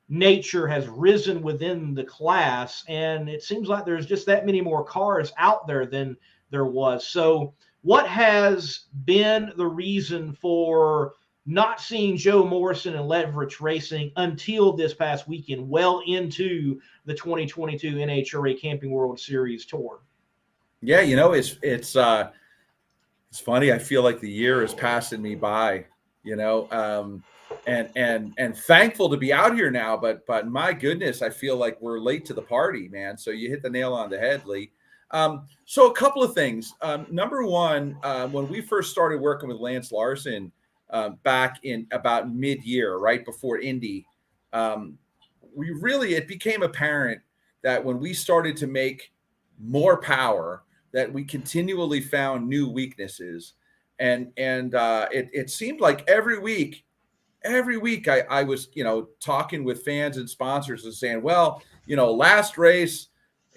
nature has risen within the class, and it seems like there's just that many more cars out there than there was. So what has been the reason for not seeing Joe Morrison and Leverage Racing until this past weekend, well into the 2022 NHRA Camping World Series Tour? Yeah, it's funny. I feel like the year is passing me by, and thankful to be out here now. But my goodness, I feel like we're late to the party, man. So you hit the nail on the head, Lee. So a couple of things. Number one, when we first started working with Lance Larson back in about mid-year, right before Indy, it became apparent that when we started to make more power, that we continually found new weaknesses, and it seemed like every week I was talking with fans and sponsors and saying, well, last race,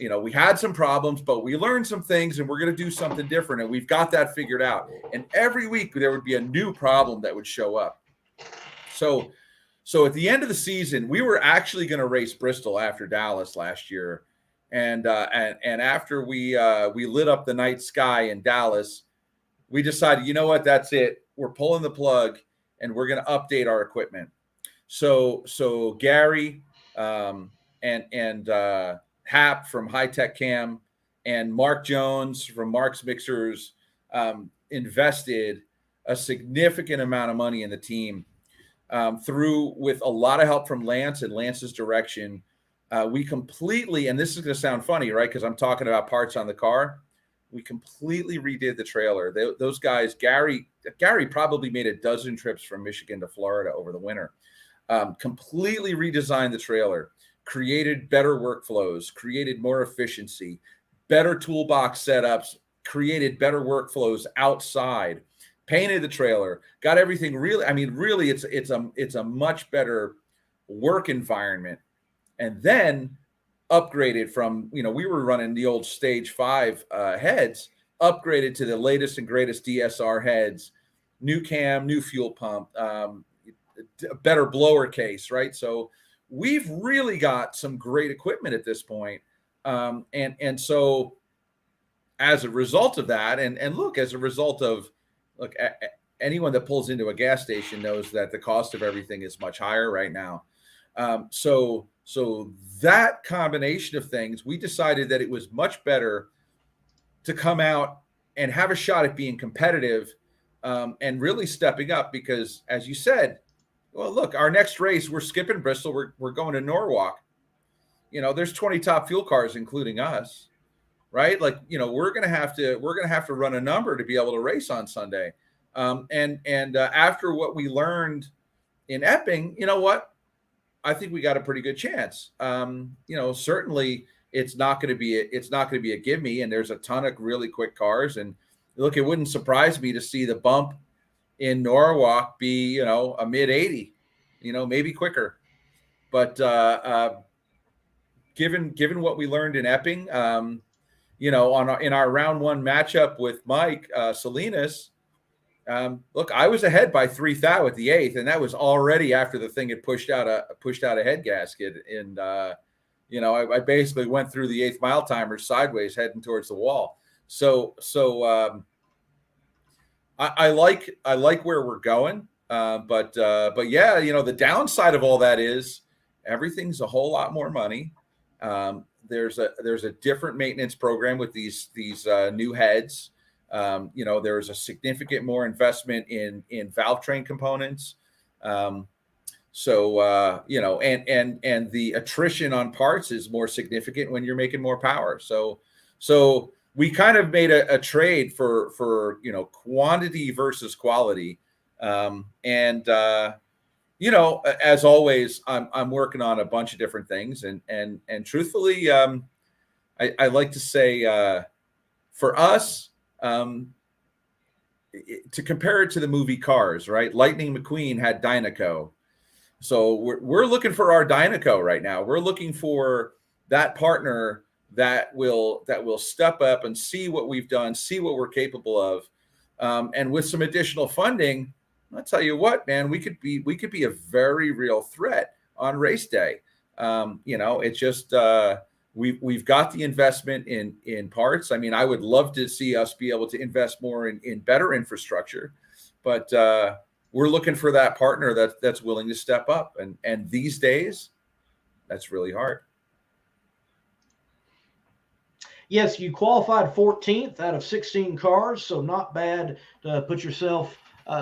we had some problems, but we learned some things and we're going to do something different. And we've got that figured out. And every week there would be a new problem that would show up. So at the end of the season, we were actually going to race Bristol after Dallas last year. And after we lit up the night sky in Dallas, we decided, you know what, that's it. We're pulling the plug and we're going to update our equipment. So Gary and Hap from High Tech Cam and Mark Jones from Mark's Mixers invested a significant amount of money in the team through, with a lot of help from Lance and Lance's direction. We completely, and this is going to sound funny, right? Because I'm talking about parts on the car. We completely redid the trailer. Those guys, Gary probably made a dozen trips from Michigan to Florida over the winter. Completely redesigned the trailer, created better workflows, created more efficiency, better toolbox setups, created better workflows outside, painted the trailer, got everything really. I mean, really, it's a much better work environment. And then upgraded from, we were running the old Stage 5 heads, upgraded to the latest and greatest DSR heads, new cam, new fuel pump, better blower case, right? So we've really got some great equipment at this point. And so as a result of that, anyone that pulls into a gas station knows that the cost of everything is much higher right now. So that combination of things, we decided that it was much better to come out and have a shot at being competitive and really stepping up, because as you said, well, look, our next race, we're skipping Bristol. We're going to Norwalk. There's 20 Top Fuel cars, including us, right? Like, we're going to have to run a number to be able to race on Sunday. After what we learned in Epping, you know what? I think we got a pretty good chance. Certainly it's not going to be a give me, and there's a ton of really quick cars. And look, it wouldn't surprise me to see the bump in Norwalk be, a mid 80, maybe quicker. But given what we learned in Epping, in our round one matchup with Mike Salinas, look, I was ahead by 3 thou at the 8th, and that was already after the thing had pushed out a head gasket. And I basically went through the 8th mile timer sideways, heading towards the wall. So I like where we're going. But yeah, the downside of all that is everything's a whole lot more money. There's a different maintenance program with these new heads. There's a significant more investment in valve train components. And the attrition on parts is more significant when you're making more power. So we kind of made a trade for quantity versus quality. As always, I'm working on a bunch of different things, and truthfully, I like to say, for us, to compare it to the movie Cars, right? Lightning McQueen had Dynaco. So we're looking for our Dynaco right now. We're looking for that partner that will step up and see what we've done, see what we're capable of, and with some additional funding, I'll tell you what, man, we could be a very real threat on race day. It's just we've got the investment in parts. I mean, I would love to see us be able to invest more in better infrastructure, but we're looking for that partner that's willing to step up. And these days, that's really hard. Yes, you qualified 14th out of 16 cars, so not bad to put yourself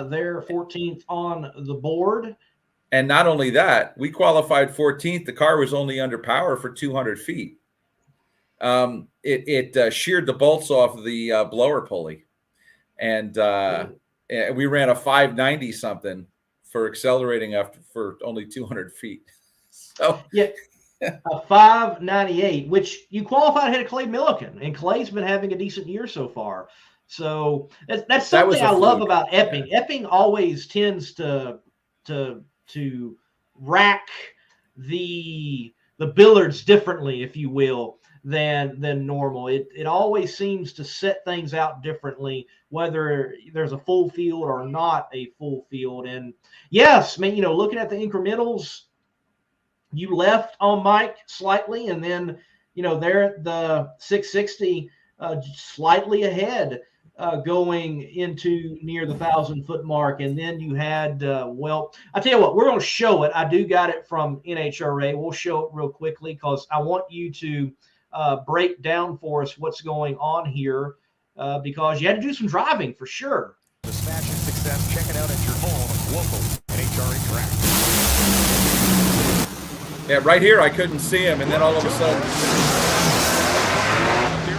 there 14th on the board. And not only that, we qualified 14th. The car was only under power for 200 feet. It sheared the bolts off of the blower pulley. And we ran a 590 something for accelerating for only 200 feet. So yeah, a 598, which you qualified ahead of Clay Milliken, and Clay's been having a decent year so far. So that's something I love about Epping. Yeah. Epping always tends to rack the billards differently, if you will, than normal. It always seems to set things out differently, whether there's a full field or not a full field. And yes, man, looking at the incrementals, you left on Mike slightly, and then they're at the 660 slightly ahead going into near the 1,000-foot mark. And then you had I tell you what, we're going to show it. I do got it from NHRA. We'll show it real quickly because I want you to break down for us what's going on here because you had to do some driving for sure. The smash and success, check it out at your home local NHRA track. Yeah, right here I couldn't see him, and then all of a sudden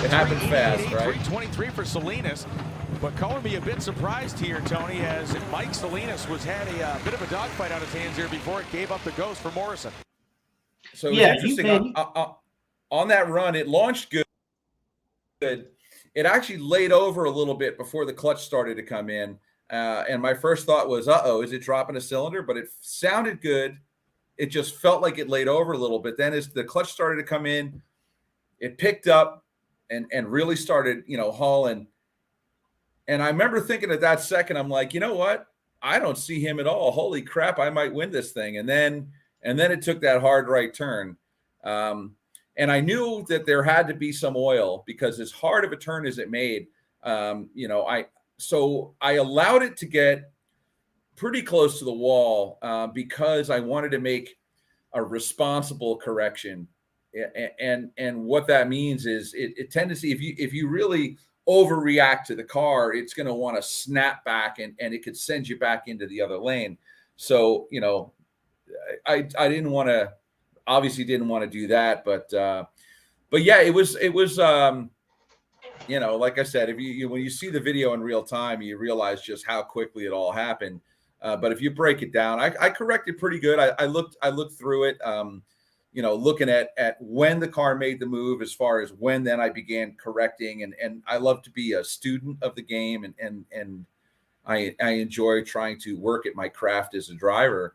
it happened fast, right? 323 for Salinas, but calling me a bit surprised here, Tony, as Mike Salinas had a bit of a dogfight on his hands here before it gave up the ghost for Morrison. So yeah, interesting. On that run, it launched good. It actually laid over a little bit before the clutch started to come in, and my first thought was, "Uh-oh, is it dropping a cylinder?" But it sounded good. It just felt like it laid over a little bit. Then as the clutch started to come in, it picked up and really started, hauling. And I remember thinking at that second, I'm like, you know what? I don't see him at all. Holy crap, I might win this thing. And then it took that hard right turn. And I knew that there had to be some oil because as hard of a turn as it made, so I allowed it to get pretty close to the wall because I wanted to make a responsible correction. And what that means is it tendency, if you really overreact to the car, it's going to want to snap back and it could send you back into the other lane. So, I didn't want to, obviously didn't want to do that, but yeah, it was like I said, if when you see the video in real time, you realize just how quickly it all happened. But if you break it down, I corrected pretty good. I looked through it, looking at when the car made the move as far as when then I began correcting. And I love to be a student of the game. And I enjoy trying to work at my craft as a driver.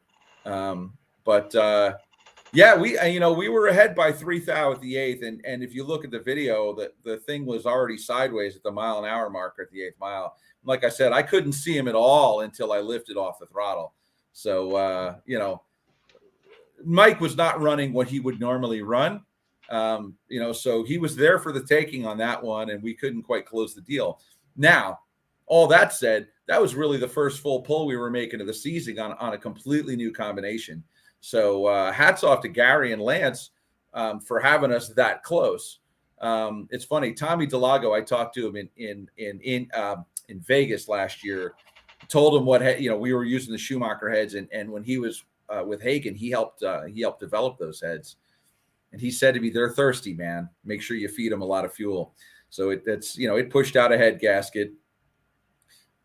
Yeah, we were ahead by 3 thou at the 8th. And if you look at the video, the thing was already sideways at the mile-an-hour marker at the 8th mile. Like I said, I couldn't see him at all until I lifted off the throttle. So, Mike was not running what he would normally run. So he was there for the taking on that one, and we couldn't quite close the deal. Now, all that said, that was really the first full pull we were making of the season on a completely new combination. So hats off to Gary and Lance for having us that close. It's funny, Tommy Delago, I talked to him in Vegas last year, told him what, we were using the Schumacher heads, and when he was with Hagen, he helped develop those heads. And he said to me, "They're thirsty, man. Make sure you feed them a lot of fuel." So it pushed out a head gasket.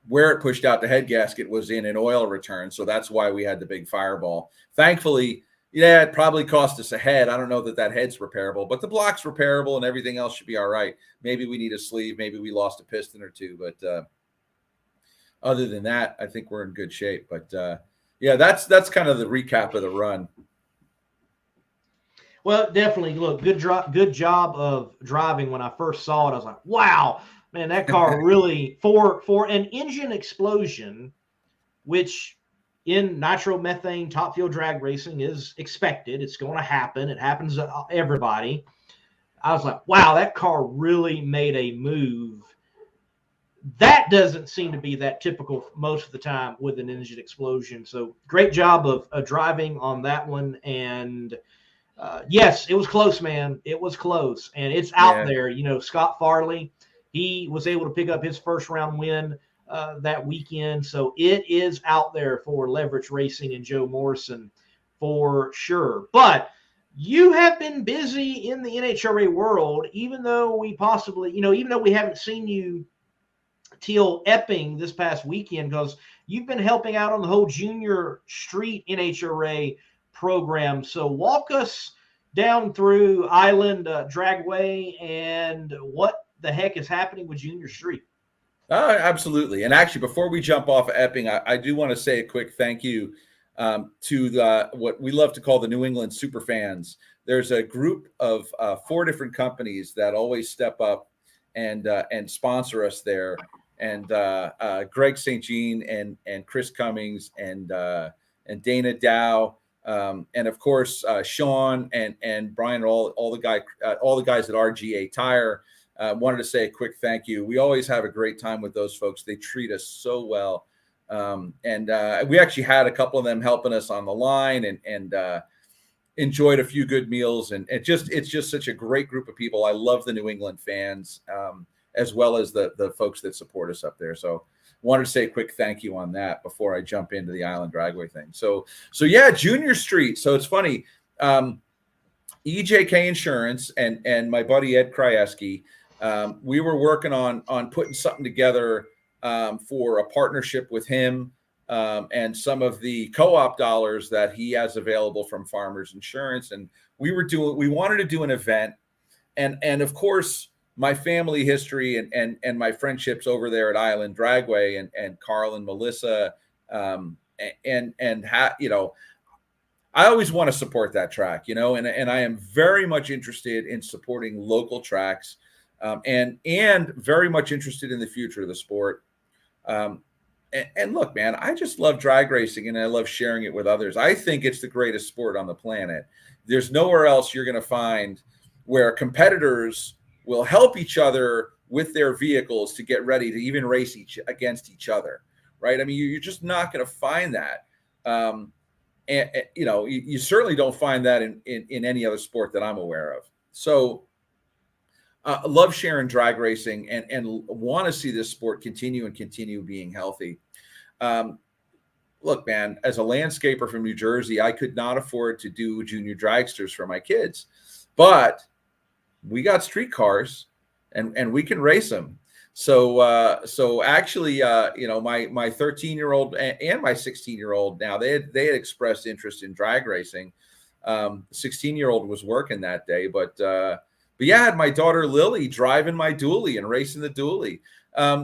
Where it pushed out the head gasket was in an oil return. So that's why we had the big fireball. Thankfully, yeah, it probably cost us a head. I don't know that head's repairable, but the block's repairable and everything else should be all right. Maybe we need a sleeve. Maybe we lost a piston or two. But other than that, I think we're in good shape. But yeah, that's kind of the recap of the run. Well, definitely. Look, good job of driving. When I first saw it, I was like, wow, man, that car really, for an engine explosion, which in nitromethane top fuel drag racing is expected. It's going to happen. It happens to everybody. I was like, wow, that car really made a move. That doesn't seem to be that typical most of the time with an engine explosion. So great job of driving on that one. And yes, it was close, man. It was close. And it's out there. Scott Farley, he was able to pick up his first round win that weekend. So it is out there for Leverage Racing and Joe Morrison for sure. But you have been busy in the NHRA world, even though we possibly, even though we haven't seen you till Epping this past weekend, because you've been helping out on the whole Junior Street NHRA program. So walk us down through Island Dragway and what the heck is happening with Junior Street. Absolutely. And actually, before we jump off of Epping, I do want to say a quick thank you to what we love to call the New England super fans. There's a group of 4 different companies that always step up and sponsor us there. And Greg St. Jean and Chris Cummings and Dana Dow, and of course Sean and Brian, all the guys at RGA Tire. Wanted to say a quick thank you. We always have a great time with those folks. They treat us so well. And we actually had a couple of them helping us on the line and enjoyed a few good meals. And it's just such a great group of people. I love the New England fans, as well as the folks that support us up there. So wanted to say a quick thank you on that before I jump into the Island Dragway thing. So yeah, Junior Street. So it's funny. EJK Insurance and my buddy Ed Krajewski, we were working on putting something together for a partnership with him and some of the co-op dollars that he has available from Farmers Insurance. And we wanted to do an event, and of course my family history and my friendships over there at Island Dragway and Carl and Melissa, I always want to support that track, and I am very much interested in supporting local tracks, and very much interested in the future of the sport. And look, man, I just love drag racing and I love sharing it with others. I think it's the greatest sport on the planet. There's nowhere else you're going to find where competitors will help each other with their vehicles to get ready to even race against each other, right? I mean, you're just not going to find that. You certainly don't find that in any other sport that I'm aware of. So I love sharing drag racing and want to see this sport continue being healthy. Look, man, as a landscaper from New Jersey, I could not afford to do junior dragsters for my kids, but we got street cars and we can race them. So actually, my 13-year-old and my 16-year-old now they had expressed interest in drag racing. 16-year-old was working that day, but yeah, I had my daughter Lily driving my dually and racing the dually,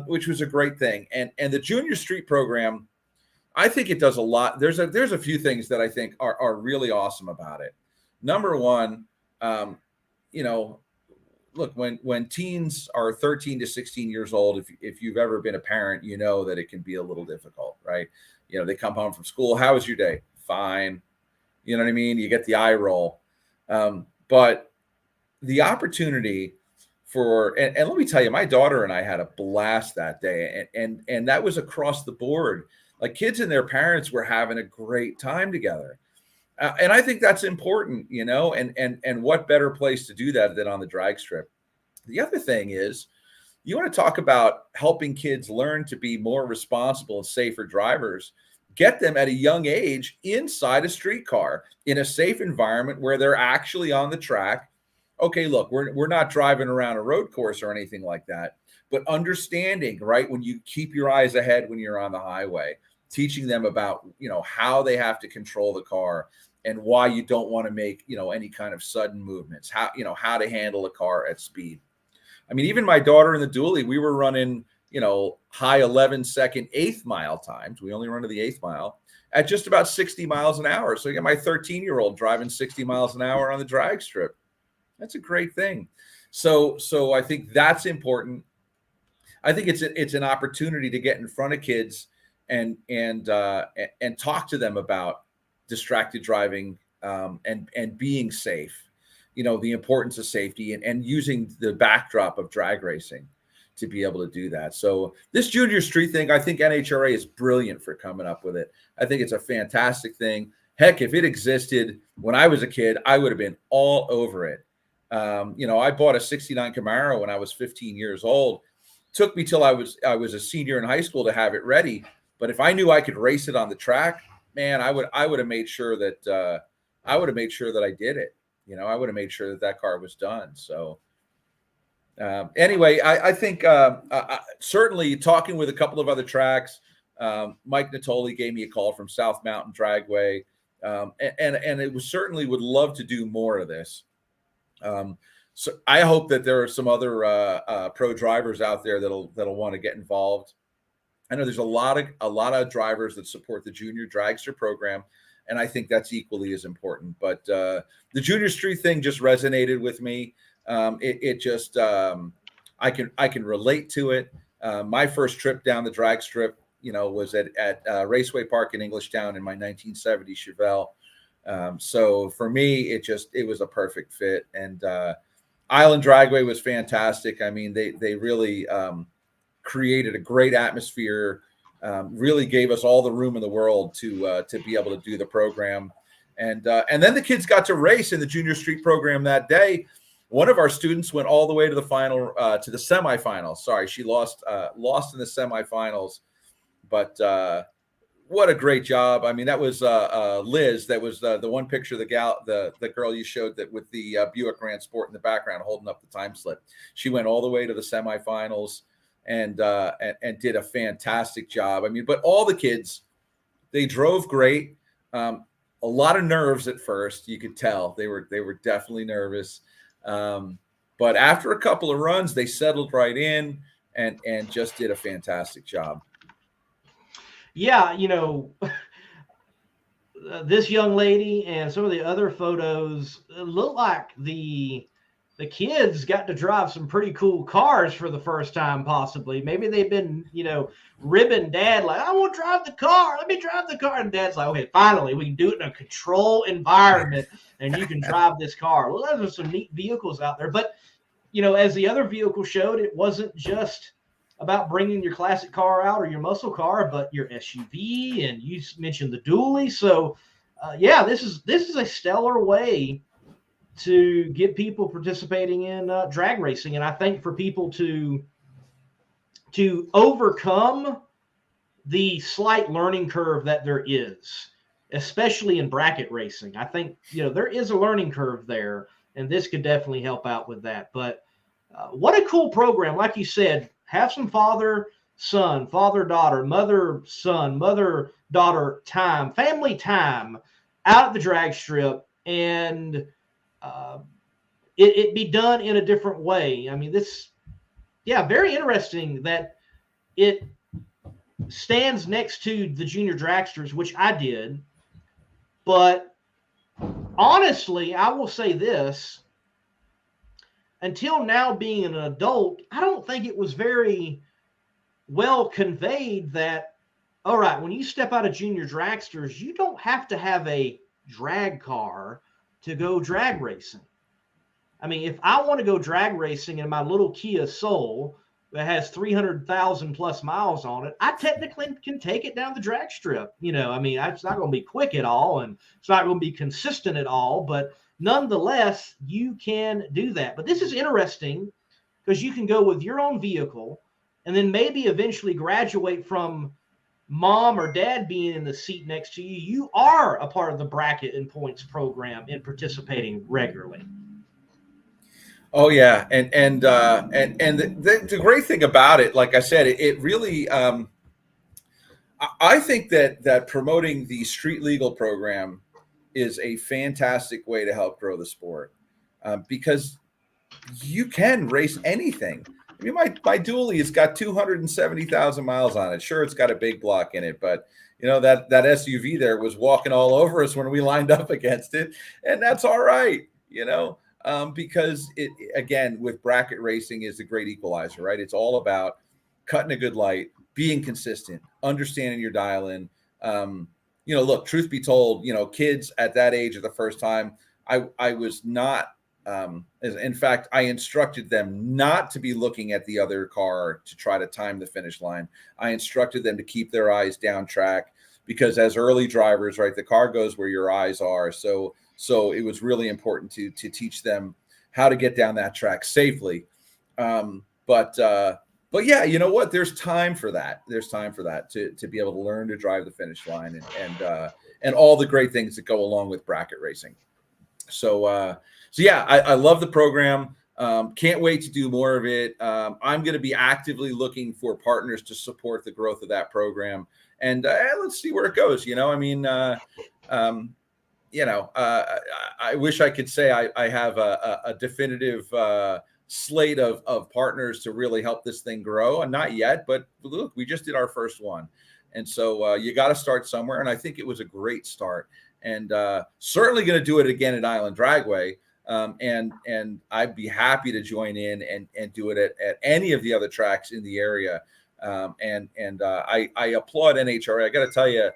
which was a great thing. And the Junior Street program, I think it does a lot. There's a few things that I think are really awesome about it. Number one, look, when teens are 13 to 16 years old, if you've ever been a parent, you know that it can be a little difficult, right? They come home from school. How was your day? Fine. You know what I mean? You get the eye roll. But the opportunity for, and let me tell you, my daughter and I had a blast that day. And that was across the board. Like, kids and their parents were having a great time together. And I think that's important, and what better place to do that than on the drag strip. The other thing is, You want to talk about helping kids learn to be more responsible and safer drivers. Get them at a young age inside a streetcar in a safe environment where they're actually on the track. Okay, look, we're not driving around a road course or anything like that, but understanding, right, when you keep your eyes ahead when you're on the highway, teaching them about, how they have to control the car and why you don't want to make, any kind of sudden movements, how to handle a car at speed. I mean, even my daughter in the dually, we were running, high 11-second 8th mile times. We only run to the 8th mile at just about 60 miles an hour. So you got my 13-year-old driving 60 miles an hour on the drag strip. That's a great thing. So I think that's important. I think it's an opportunity to get in front of kids and talk to them about distracted driving and being safe. The importance of safety and using the backdrop of drag racing to be able to do that. So this junior street thing, I think NHRA is brilliant for coming up with it. I think it's a fantastic thing. Heck, if it existed when I was a kid, I would have been all over it. I bought a 69 Camaro when I was 15 years old. Took me till I was a senior in high school to have it ready. But if I knew I could race it on the track, man, I would have made sure that I did it. I would have made sure that car was done. So anyway, I think certainly talking with a couple of other tracks, Mike Natoli gave me a call from South Mountain Dragway, and it was certainly would love to do more of this. So I hope that there are some other pro drivers out there that'll want to get involved. I know there's a lot of drivers that support the junior dragster program, and I think that's equally as important. But the junior street thing just resonated with me. It just I can relate to it. My first trip down the drag strip, was at Raceway Park in Englishtown in my 1970 Chevelle. So for me, it was a perfect fit. And Island Dragway was fantastic. I mean, they really created a great atmosphere. Really gave us all the room in the world to be able to do the program. And then the kids got to race in the junior street program that day. One of our students went all the way to the final, to the semifinals. Sorry, she lost in the semifinals, but what a great job! I mean, that was Liz. That was the one picture, the girl you showed that with the Buick Grand Sport in the background holding up the time slip. She went all the way to the semifinals and did a fantastic job. I mean, but all the kids, they drove great. A lot of nerves at first, you could tell they were definitely nervous. But after a couple of runs, they settled right in and just did a fantastic job. Yeah, this young lady and some of the other photos look like the kids got to drive some pretty cool cars for the first time, possibly. Maybe they've been, ribbing dad like, I want to drive the car. Let me drive the car. And dad's like, okay, finally, we can do it in a controlled environment and you can drive this car. Well, those are some neat vehicles out there. But, as the other vehicle showed, it wasn't just about bringing your classic car out or your muscle car, but your SUV, and you mentioned the dually. So, this is a stellar way to get people participating in drag racing. And I think for people to overcome the slight learning curve that there is, especially in bracket racing, I think, there is a learning curve there, and this could definitely help out with that. But what a cool program. Like you said, have some father-son, father-daughter, mother-son, mother-daughter time, family time out at the drag strip, and it be done in a different way. I mean, very interesting that it stands next to the junior dragsters, which I did. But honestly, I will say this. Until now, being an adult, I don't think it was very well conveyed that, all right, when you step out of junior dragsters, you don't have to have a drag car to go drag racing. I mean, if I want to go drag racing in my little Kia Soul that has 300,000 plus miles on it, I technically can take it down the drag strip. I mean, it's not going to be quick at all, and it's not going to be consistent at all, but nonetheless, you can do that. But this is interesting because you can go with your own vehicle and then maybe eventually graduate from mom or dad being in the seat next to you. You are a part of the bracket and points program and participating regularly. Oh yeah, and the great thing about it, like I said, it really I think that promoting the street legal program is a fantastic way to help grow the sport, because you can race anything. I mean, my dually has got 270,000 miles on it. Sure, it's got a big block in it, but you know that SUV there was walking all over us when we lined up against it, and that's all right, you know, because it again with bracket racing is a great equalizer, right? It's all about cutting a good light, being consistent, understanding your dial in. You know, look, truth be told, you know, kids at that age of the first time, I was not. In fact, I instructed them not to be looking at the other car to try to time the finish line. I instructed them to keep their eyes down track because as early drivers, right, the car goes where your eyes are. So it was really important to teach them how to get down that track safely. But yeah, you know what? There's time for that. There's time for that to be able to learn to drive the finish line and all the great things that go along with bracket racing. So yeah, I love the program. Can't wait to do more of it. I'm going to be actively looking for partners to support the growth of that program, and let's see where it goes. You know, I mean, you know, I wish I could say I have a definitive slate of partners to really help this thing grow, and not yet. But look, we just did our first one, and so you got to start somewhere. And I think it was a great start, and certainly going to do it again at Island Dragway. And I'd be happy to join in and do it at any of the other tracks in the area. I applaud NHRA. I got to tell you,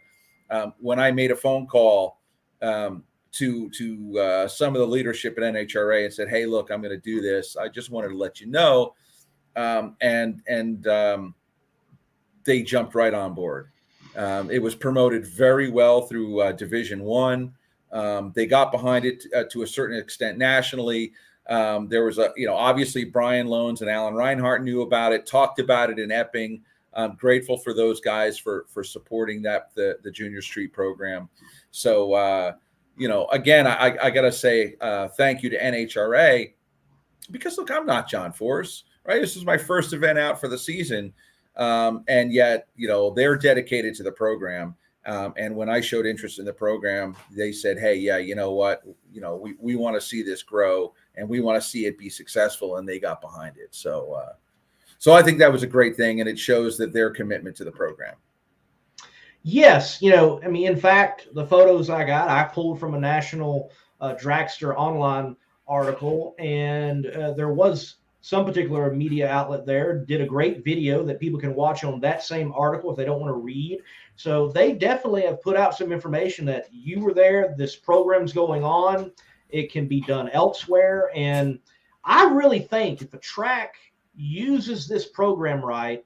when I made a phone call to some of the leadership at NHRA and said, "Hey, look, I'm going to do this. I just wanted to let you know," they jumped right on board. It was promoted very well through Division One. They got behind it to a certain extent nationally. There was obviously Brian Loans and Alan Reinhart knew about it, talked about it in Epping. I'm grateful for those guys for supporting the Junior Street program. So, again, I got to say thank you to NHRA because look, I'm not John Force, right? This is my first event out for the season. And yet, they're dedicated to the program. And when I showed interest in the program, they said, "Hey, yeah, you know what? We want to see this grow and we want to see it be successful." And they got behind it. So I think that was a great thing. And it shows that their commitment to the program. Yes. In fact, the photos I pulled from a National Dragster online article, and there was some particular media outlet there did a great video that people can watch on that same article if they don't want to read. So they definitely have put out some information that you were there. This program's going on. It can be done elsewhere. And I really think if a track uses this program right,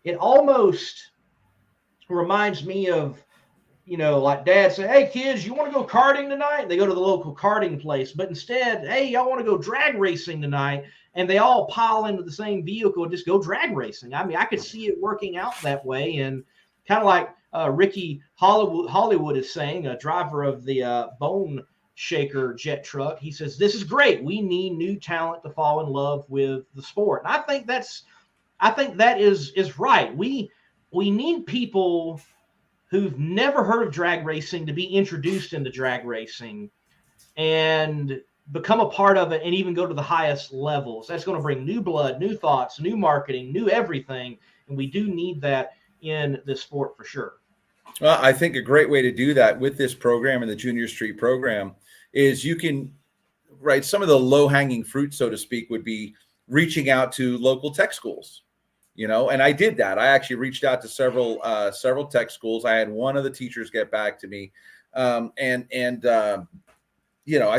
it almost reminds me of, like dad say, "Hey kids, you want to go karting tonight?" They go to the local karting place, but instead, "Hey, y'all want to go drag racing tonight?" And they all pile into the same vehicle and just go drag racing. I mean, I could see it working out that way. And kind of like Ricky Hollywood is saying, a driver of the Bone Shaker jet truck, he says, "This is great. We need new talent to fall in love with the sport." And I think that is right. We need people who've never heard of drag racing to be introduced into drag racing and become a part of it and even go to the highest levels. That's going to bring new blood, new thoughts, new marketing, new everything. And we do need that in this sport for sure. Well, I think a great way to do that with this program and the Junior Street program is you can, right, some of the low-hanging fruit, so to speak, would be reaching out to local tech schools. And I did that. I actually reached out to several tech schools. I had one of the teachers get back to me, I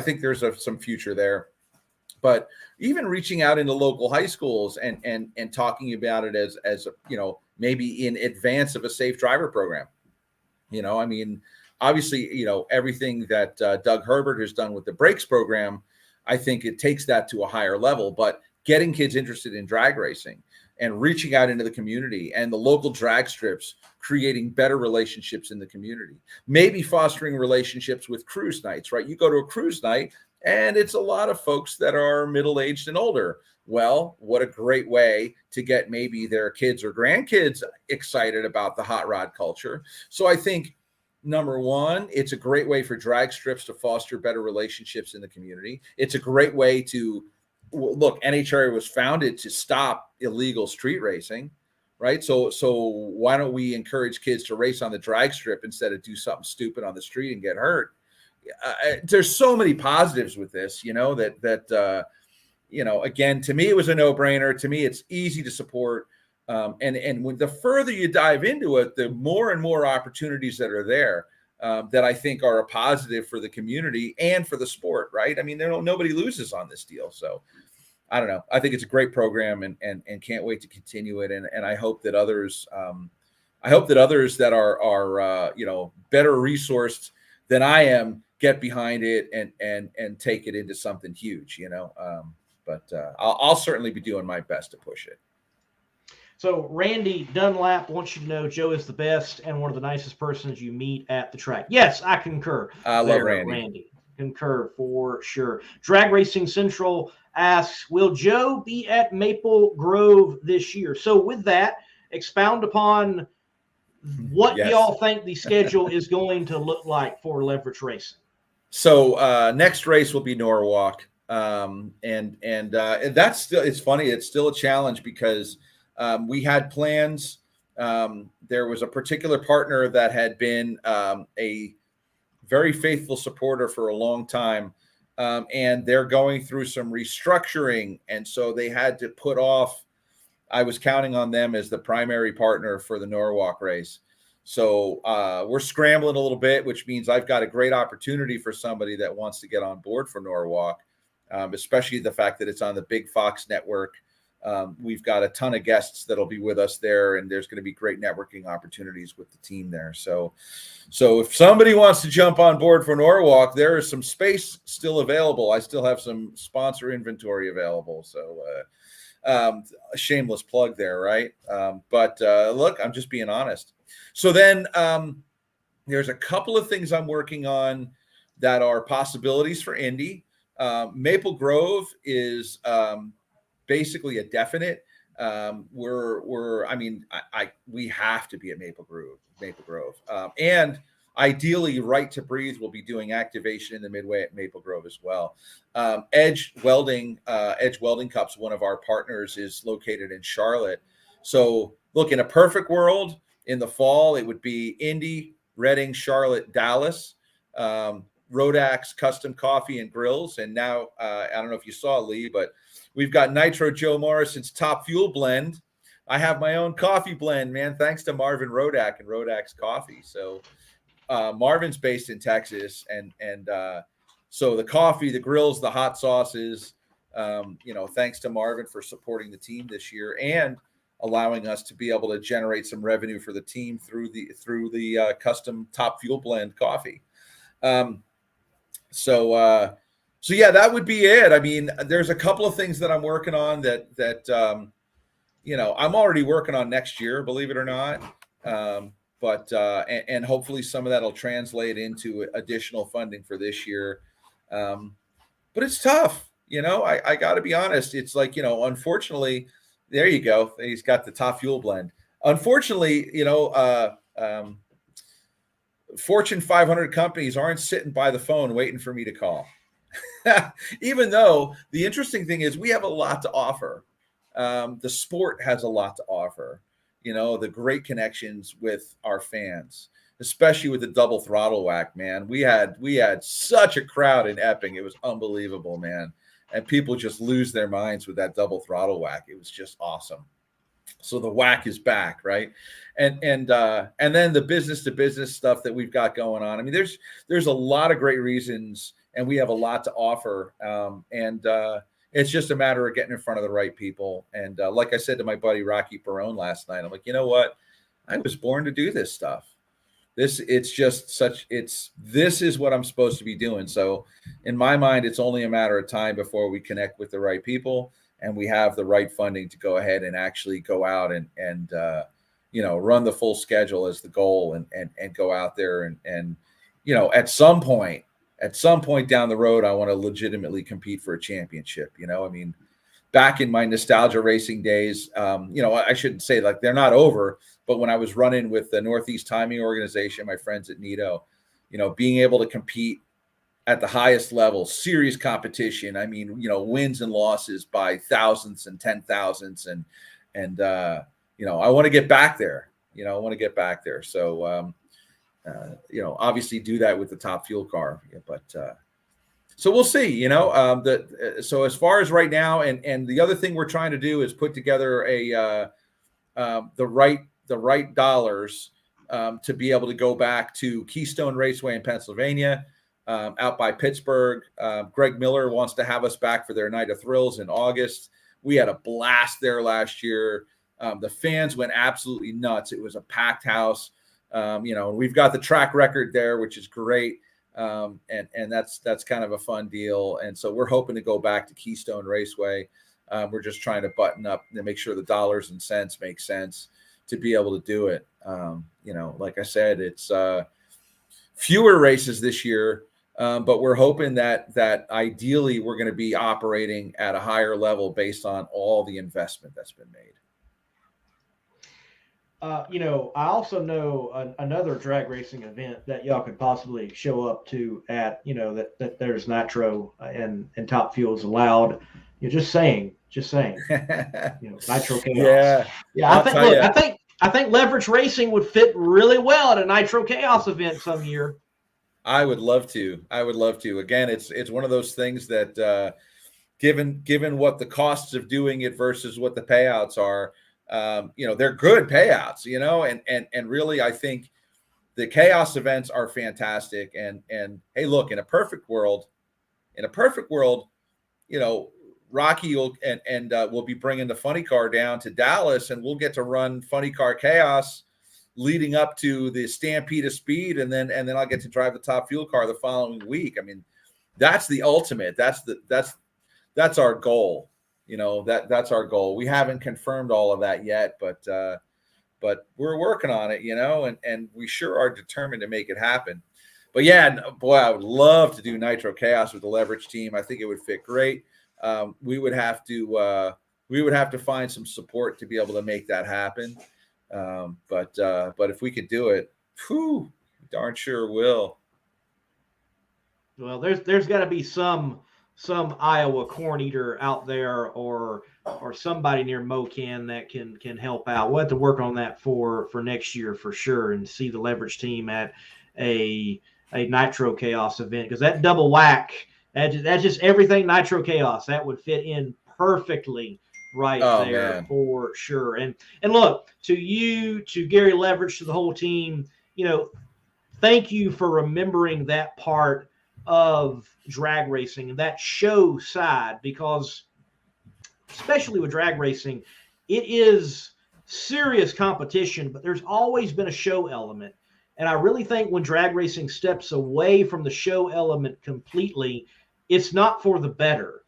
think there's some future there. But even reaching out into local high schools and talking about it as maybe in advance of a safe driver program. Obviously, everything that Doug Herbert has done with the brakes program, I think it takes that to a higher level. But getting kids interested in drag racing and reaching out into the community, and the local drag strips creating better relationships in the community, maybe fostering relationships with cruise nights, right? You go to a cruise night and it's a lot of folks that are middle-aged and older. Well, what a great way to get maybe their kids or grandkids excited about the hot rod culture. So I think, number one, it's a great way for drag strips to foster better relationships in the community. It's a great way to, look, NHRA was founded to stop illegal street racing, right? So why don't we encourage kids to race on the drag strip instead of do something stupid on the street and get hurt? There's so many positives with this, again, to me, it was a no-brainer. To me, it's easy to support. And when the further you dive into it, the more and more opportunities that are there that I think are a positive for the community and for the sport, right? I mean, nobody loses on this deal. So I don't know. I think it's a great program and can't wait to continue it. And I hope that others, that are better resourced than I am get behind it and take it into something huge, But I'll certainly be doing my best to push it. So Randy Dunlap wants you to know Joe is the best and one of the nicest persons you meet at the track. Yes, I concur. I love Randy. Concur for sure. Drag Racing Central asks, will Joe be at Maple Grove this year? So with that, expound upon what y'all think the schedule is going to look like for Leverage Racing. So next race will be Norwalk. And that's still, it's funny. It's still a challenge because we had plans. There was a particular partner that had been a very faithful supporter for a long time. And they're going through some restructuring. And so they had to put off. I was counting on them as the primary partner for the Norwalk race. So we're scrambling a little bit, which means I've got a great opportunity for somebody that wants to get on board for Norwalk, especially the fact that it's on the Big Fox network. We've got a ton of guests that'll be with us there, and there's going to be great networking opportunities with the team there. So if somebody wants to jump on board for Norwalk, there is some space still available. I still have some sponsor inventory available. So a shameless plug there, right? But look, I'm just being honest. So then there's a couple of things I'm working on that are possibilities for Indy. Maple Grove is basically a definite. We have to be at Maple Grove. And ideally, Right to Breathe will be doing activation in the Midway at Maple Grove as well. Edge Welding Cups, one of our partners, is located in Charlotte. So look, in a perfect world, in the fall, it would be Indy, Reading, Charlotte, Dallas, Rodax Custom Coffee and Grills. And now, I don't know if you saw, Lee, but we've got Nitro Joe Morrison's Top Fuel Blend. I have my own coffee blend, man, thanks to Marvin Rodak and Rodax Coffee. So Marvin's based in Texas. And so the coffee, the grills, the hot sauces, thanks to Marvin for supporting the team this year and allowing us to be able to generate some revenue for the team through the custom Top Fuel Blend coffee. So yeah, that would be it. I mean, there's a couple of things that I'm working on that I'm already working on next year, believe it or not. But hopefully some of that'll translate into additional funding for this year. But it's tough. I got to be honest. It's like, unfortunately, there you go. He's got the Top Fuel Blend. Unfortunately, Fortune 500 companies aren't sitting by the phone waiting for me to call. Even though the interesting thing is we have a lot to offer. The sport has a lot to offer. The great connections with our fans, especially with the double throttle whack, man. We had such a crowd in Epping. It was unbelievable, man. And people just lose their minds with that double throttle whack. It was just awesome. So the whack is back, right? And then the business to business stuff that we've got going on. I mean, there's a lot of great reasons, and we have a lot to offer. It's just a matter of getting in front of the right people. And like I said to my buddy Rocky Perone last night, I'm like, you know what? I was born to do this stuff. This is what I'm supposed to be doing. So in my mind, it's only a matter of time before we connect with the right people and we have the right funding to go ahead and actually go out and run the full schedule as the goal, and go out there and at some point down the road, I want to legitimately compete for a championship. I mean, back in my nostalgia racing days, I shouldn't say like they're not over, but when I was running with the Northeast Timing Organization, my friends at Nito, being able to compete at the highest level, serious competition. I mean, wins and losses by thousands and 10,000s, and I want to get back there. I want to get back there. So, obviously do that with the Top Fuel car, but so we'll see. So as far as right now, and the other thing we're trying to do is put together the right dollars to be able to go back to Keystone Raceway in Pennsylvania, out by Pittsburgh. Greg Miller wants to have us back for their Night of Thrills in August. We had a blast there last year. The fans went absolutely nuts. It was a packed house. We've got the track record there, which is great. And that's kind of a fun deal. And so we're hoping to go back to Keystone Raceway. We're just trying to button up and make sure the dollars and cents make sense to be able to do it. Like I said, it's fewer races this year, but we're hoping that ideally we're going to be operating at a higher level based on all the investment that's been made. I also know another drag racing event that y'all could possibly show up to at, that there's nitro and Top Fuels allowed. Just saying, nitro chaos. Yeah. I think Leverage Racing would fit really well at a nitro chaos event some year. I would love to. Again, it's one of those things that, given what the costs of doing it versus what the payouts are, they're good payouts, and really, I think the chaos events are fantastic. And hey, look, in a perfect world, Rocky will be bringing the funny car down to Dallas, and we'll get to run funny car chaos leading up to the Stampede of Speed. And then I'll get to drive the Top Fuel car the following week. I mean, that's the ultimate. That's our goal. That's our goal. We haven't confirmed all of that yet, but we're working on it, and we sure are determined to make it happen. But yeah, boy, I would love to do Nitro Chaos with the Leverage team. I think it would fit great. We would have to find some support to be able to make that happen. But if we could do it, darn sure will. Well, there's got to be some Iowa corn eater out there or somebody near Mocan that can help out. We'll have to work on that for next year for sure, and see the Leverage team at a Nitro Chaos event, because that double whack, that's just everything Nitro Chaos. That would fit in perfectly right there, man. For sure. And look, to you, to Gary Leverage, to the whole team, thank you for remembering that part of drag racing and that show side, because especially with drag racing, it is serious competition, but there's always been a show element. And I really think when drag racing steps away from the show element completely, it's not for the better,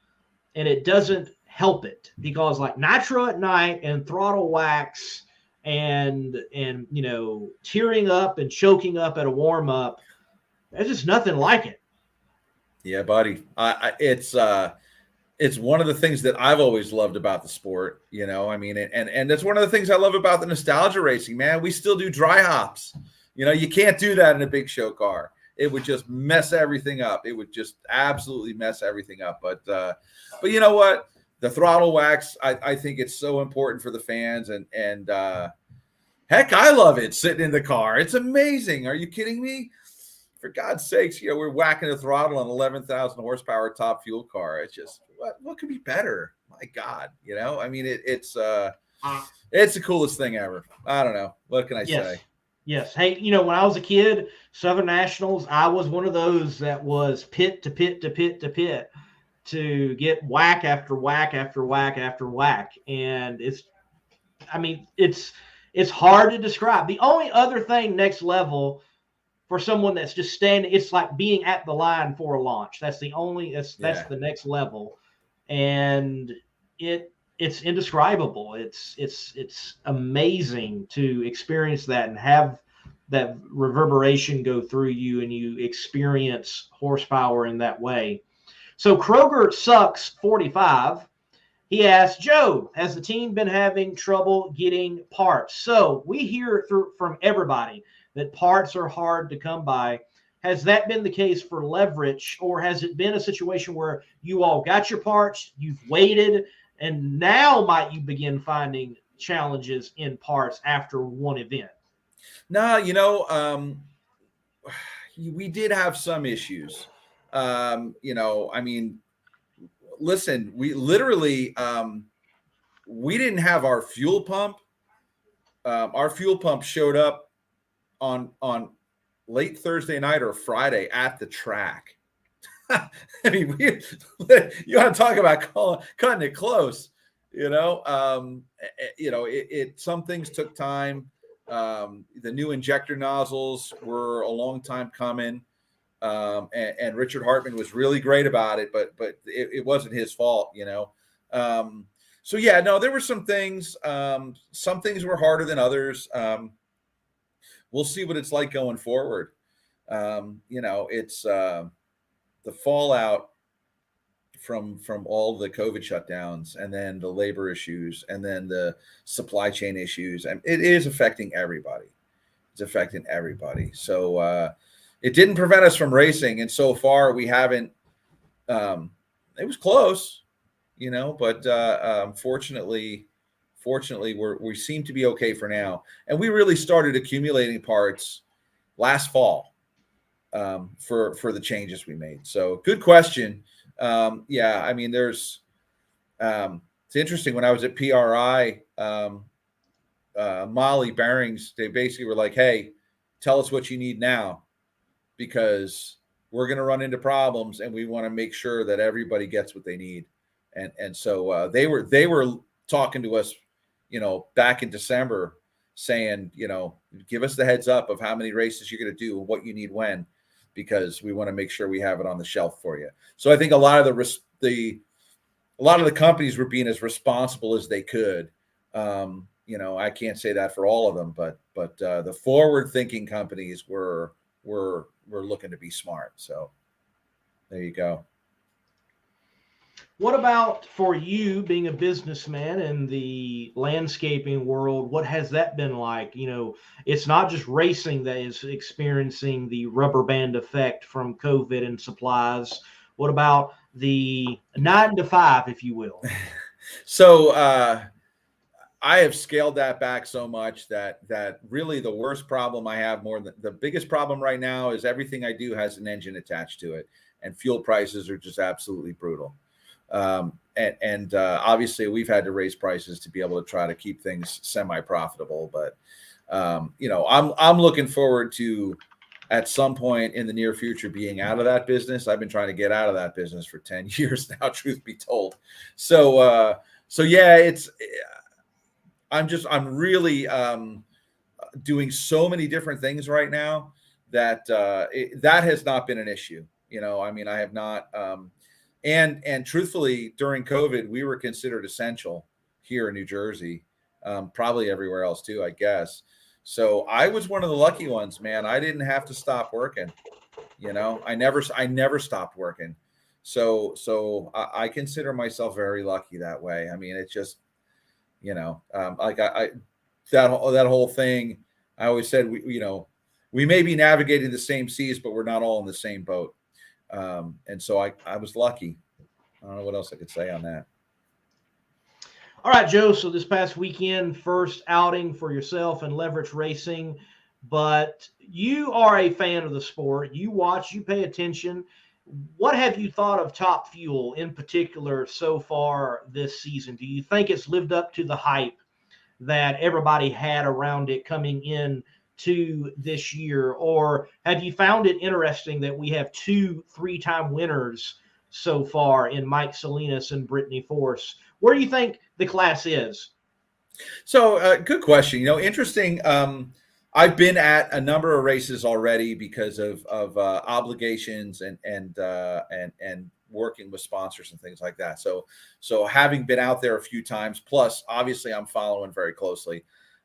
and it doesn't help it, because like Nitro at Night and Throttle Wax and tearing up and choking up at a warm up, there's just nothing like it. Yeah, buddy. It's one of the things that I've always loved about the sport, I mean, and that's one of the things I love about the nostalgia racing, man. We still do dry hops. You can't do that in a big show car. It would just mess everything up. It would just absolutely mess everything up. But you know what? The Throttle Wax, I think it's so important for the fans, and heck, I love it sitting in the car. It's amazing. Are you kidding me? For God's sakes, we're whacking the throttle on 11,000 horsepower Top Fuel car. It's just what could be better? My God, I mean, it's the coolest thing ever. I don't know. What can I say? Yes. Hey, when I was a kid, Southern Nationals, I was one of those that was pit to pit to pit to pit to get whack after whack after whack after whack. And it's hard to describe. The only other thing next level for someone that's just standing, it's like being at the line for a launch. That's the next level. And it's indescribable. It's amazing to experience that and have that reverberation go through you, and you experience horsepower in that way. So Kroger Sucks 45. He asked, Joe, has the team been having trouble getting parts? So we hear from everybody that parts are hard to come by. Has that been the case for Leverage, or has it been a situation where you all got your parts, you've waited, and now might you begin finding challenges in parts after one event? No, we did have some issues. I mean, listen, we literally we didn't have our fuel pump. Our fuel pump showed up on late Thursday night or Friday at the track. I mean, you want to talk about cutting it close, some things took time. The new injector nozzles were a long time coming. And Richard Hartman was really great about it, but it wasn't his fault, So yeah, no, there were some things. Some things were harder than others. We'll see what it's like going forward. It's the fallout from all the COVID shutdowns, and then the labor issues, and then the supply chain issues, and it is affecting everybody. It's affecting everybody. So it didn't prevent us from racing, and so far we haven't. It was close, but fortunately, we seem to be okay for now. And we really started accumulating parts last fall for the changes we made. So good question. Yeah, I mean, it's interesting. When I was at PRI, Molly Bearings, they basically were like, "Hey, tell us what you need now, because we're going to run into problems, and we want to make sure that everybody gets what they need." And so they were talking to us, back in December, saying, give us the heads up of how many races you're going to do and what you need when, because we want to make sure we have it on the shelf for you. So I think a lot of the companies were being as responsible as they could. I can't say that for all of them, but the forward-thinking companies were looking to be smart. So there you go. What about for you being a businessman in the landscaping world? What has that been like? It's not just racing that is experiencing the rubber band effect from COVID and supplies. What about the 9 to 5, if you will? So I have scaled that back so much that really the worst problem I have, more than the biggest problem right now, is everything I do has an engine attached to it, and fuel prices are just absolutely brutal. And obviously we've had to raise prices to be able to try to keep things semi-profitable, but I'm looking forward to, at some point in the near future, being out of that business. I've been trying to get out of that business for 10 years now, truth be told. So yeah, I'm really doing so many different things right now that that has not been an issue. I mean, I have not. And truthfully, during COVID, we were considered essential here in New Jersey, probably everywhere else too, I guess. So I was one of the lucky ones, man. I didn't have to stop working. I never stopped working. So I consider myself very lucky that way. I mean, it's just, like that whole thing. I always said, we may be navigating the same seas, but we're not all in the same boat. And so I was lucky. I don't know what else I could say on that. All right, Joe. So this past weekend, first outing for yourself and Leverage Racing, but you are a fan of the sport. You watch, you pay attention. What have you thought of Top Fuel in particular so far this season? Do you think it's lived up to the hype that everybody had around it coming in to this year, or have you found it interesting that we have 2 3-time winners so far in Mike Salinas and Brittany Force? Where do you think the class is? So good question. Interesting. I've been at a number of races already because of obligations and working with sponsors and things like that. So having been out there a few times, plus obviously I'm following very closely.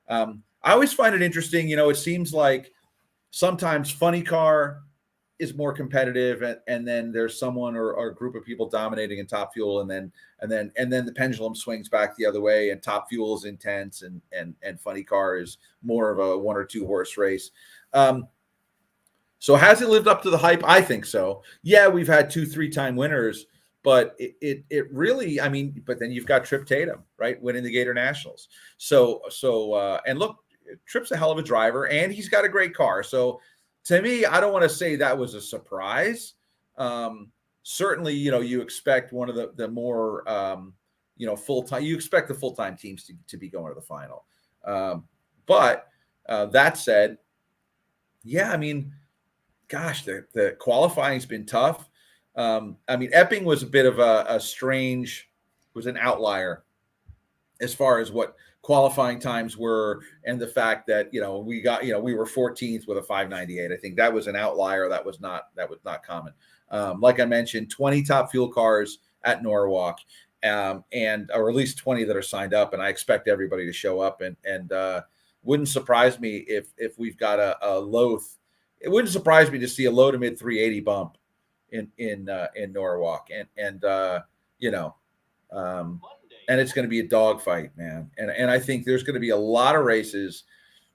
I always find it interesting. It seems like sometimes Funny Car is more competitive, and then there's someone or a group of people dominating in Top Fuel, and then the pendulum swings back the other way, and Top Fuel is intense, and Funny Car is more of a 1 or 2 horse race. So has it lived up to the hype? I think so. Yeah, we've had 2 3-time winners, but it really, I mean, but then you've got Trip Tatum, right, winning the Gator Nationals. So and look, Trip's a hell of a driver, and he's got a great car. So to me, I don't want to say that was a surprise. Certainly, you expect one of the more, full-time. You expect the full-time teams to be going to the final. But that said, yeah, I mean, gosh, the qualifying's been tough. I mean, Epping was a bit of a strange, was an outlier as far as what qualifying times were, and the fact that we were 14th with a 598. I think that was an outlier. That was not common. Like I mentioned, 20 Top Fuel cars at Norwalk, or at least 20 that are signed up, and I expect everybody to show up. And wouldn't surprise me if we've got a low. It wouldn't surprise me to see a low to mid 380 bump in Norwalk, and it's going to be a dogfight, man. And I think there's going to be a lot of races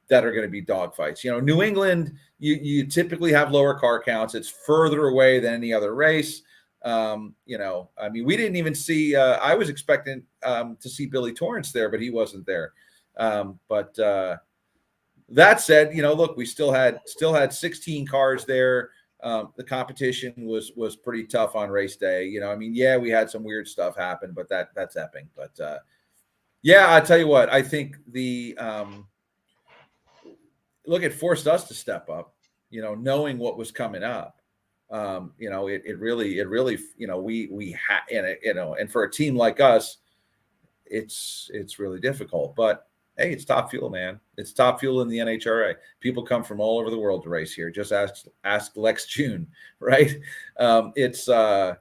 that are going to be dogfights. New England, you typically have lower car counts. It's further away than any other race. I mean, we didn't even see. I was expecting to see Billy Torrance there, but he wasn't there. That said, look, we still had 16 cars there. The competition was pretty tough on race day. I mean, yeah, we had some weird stuff happen, but that's Epping. But yeah, I tell you what, I think it forced us to step up. Knowing what was coming up. It really we had, and for a team like us, it's really difficult. But hey, it's Top Fuel, man. It's Top Fuel in the NHRA. People come from all over the world to race here. Just ask Lex June, right? It's the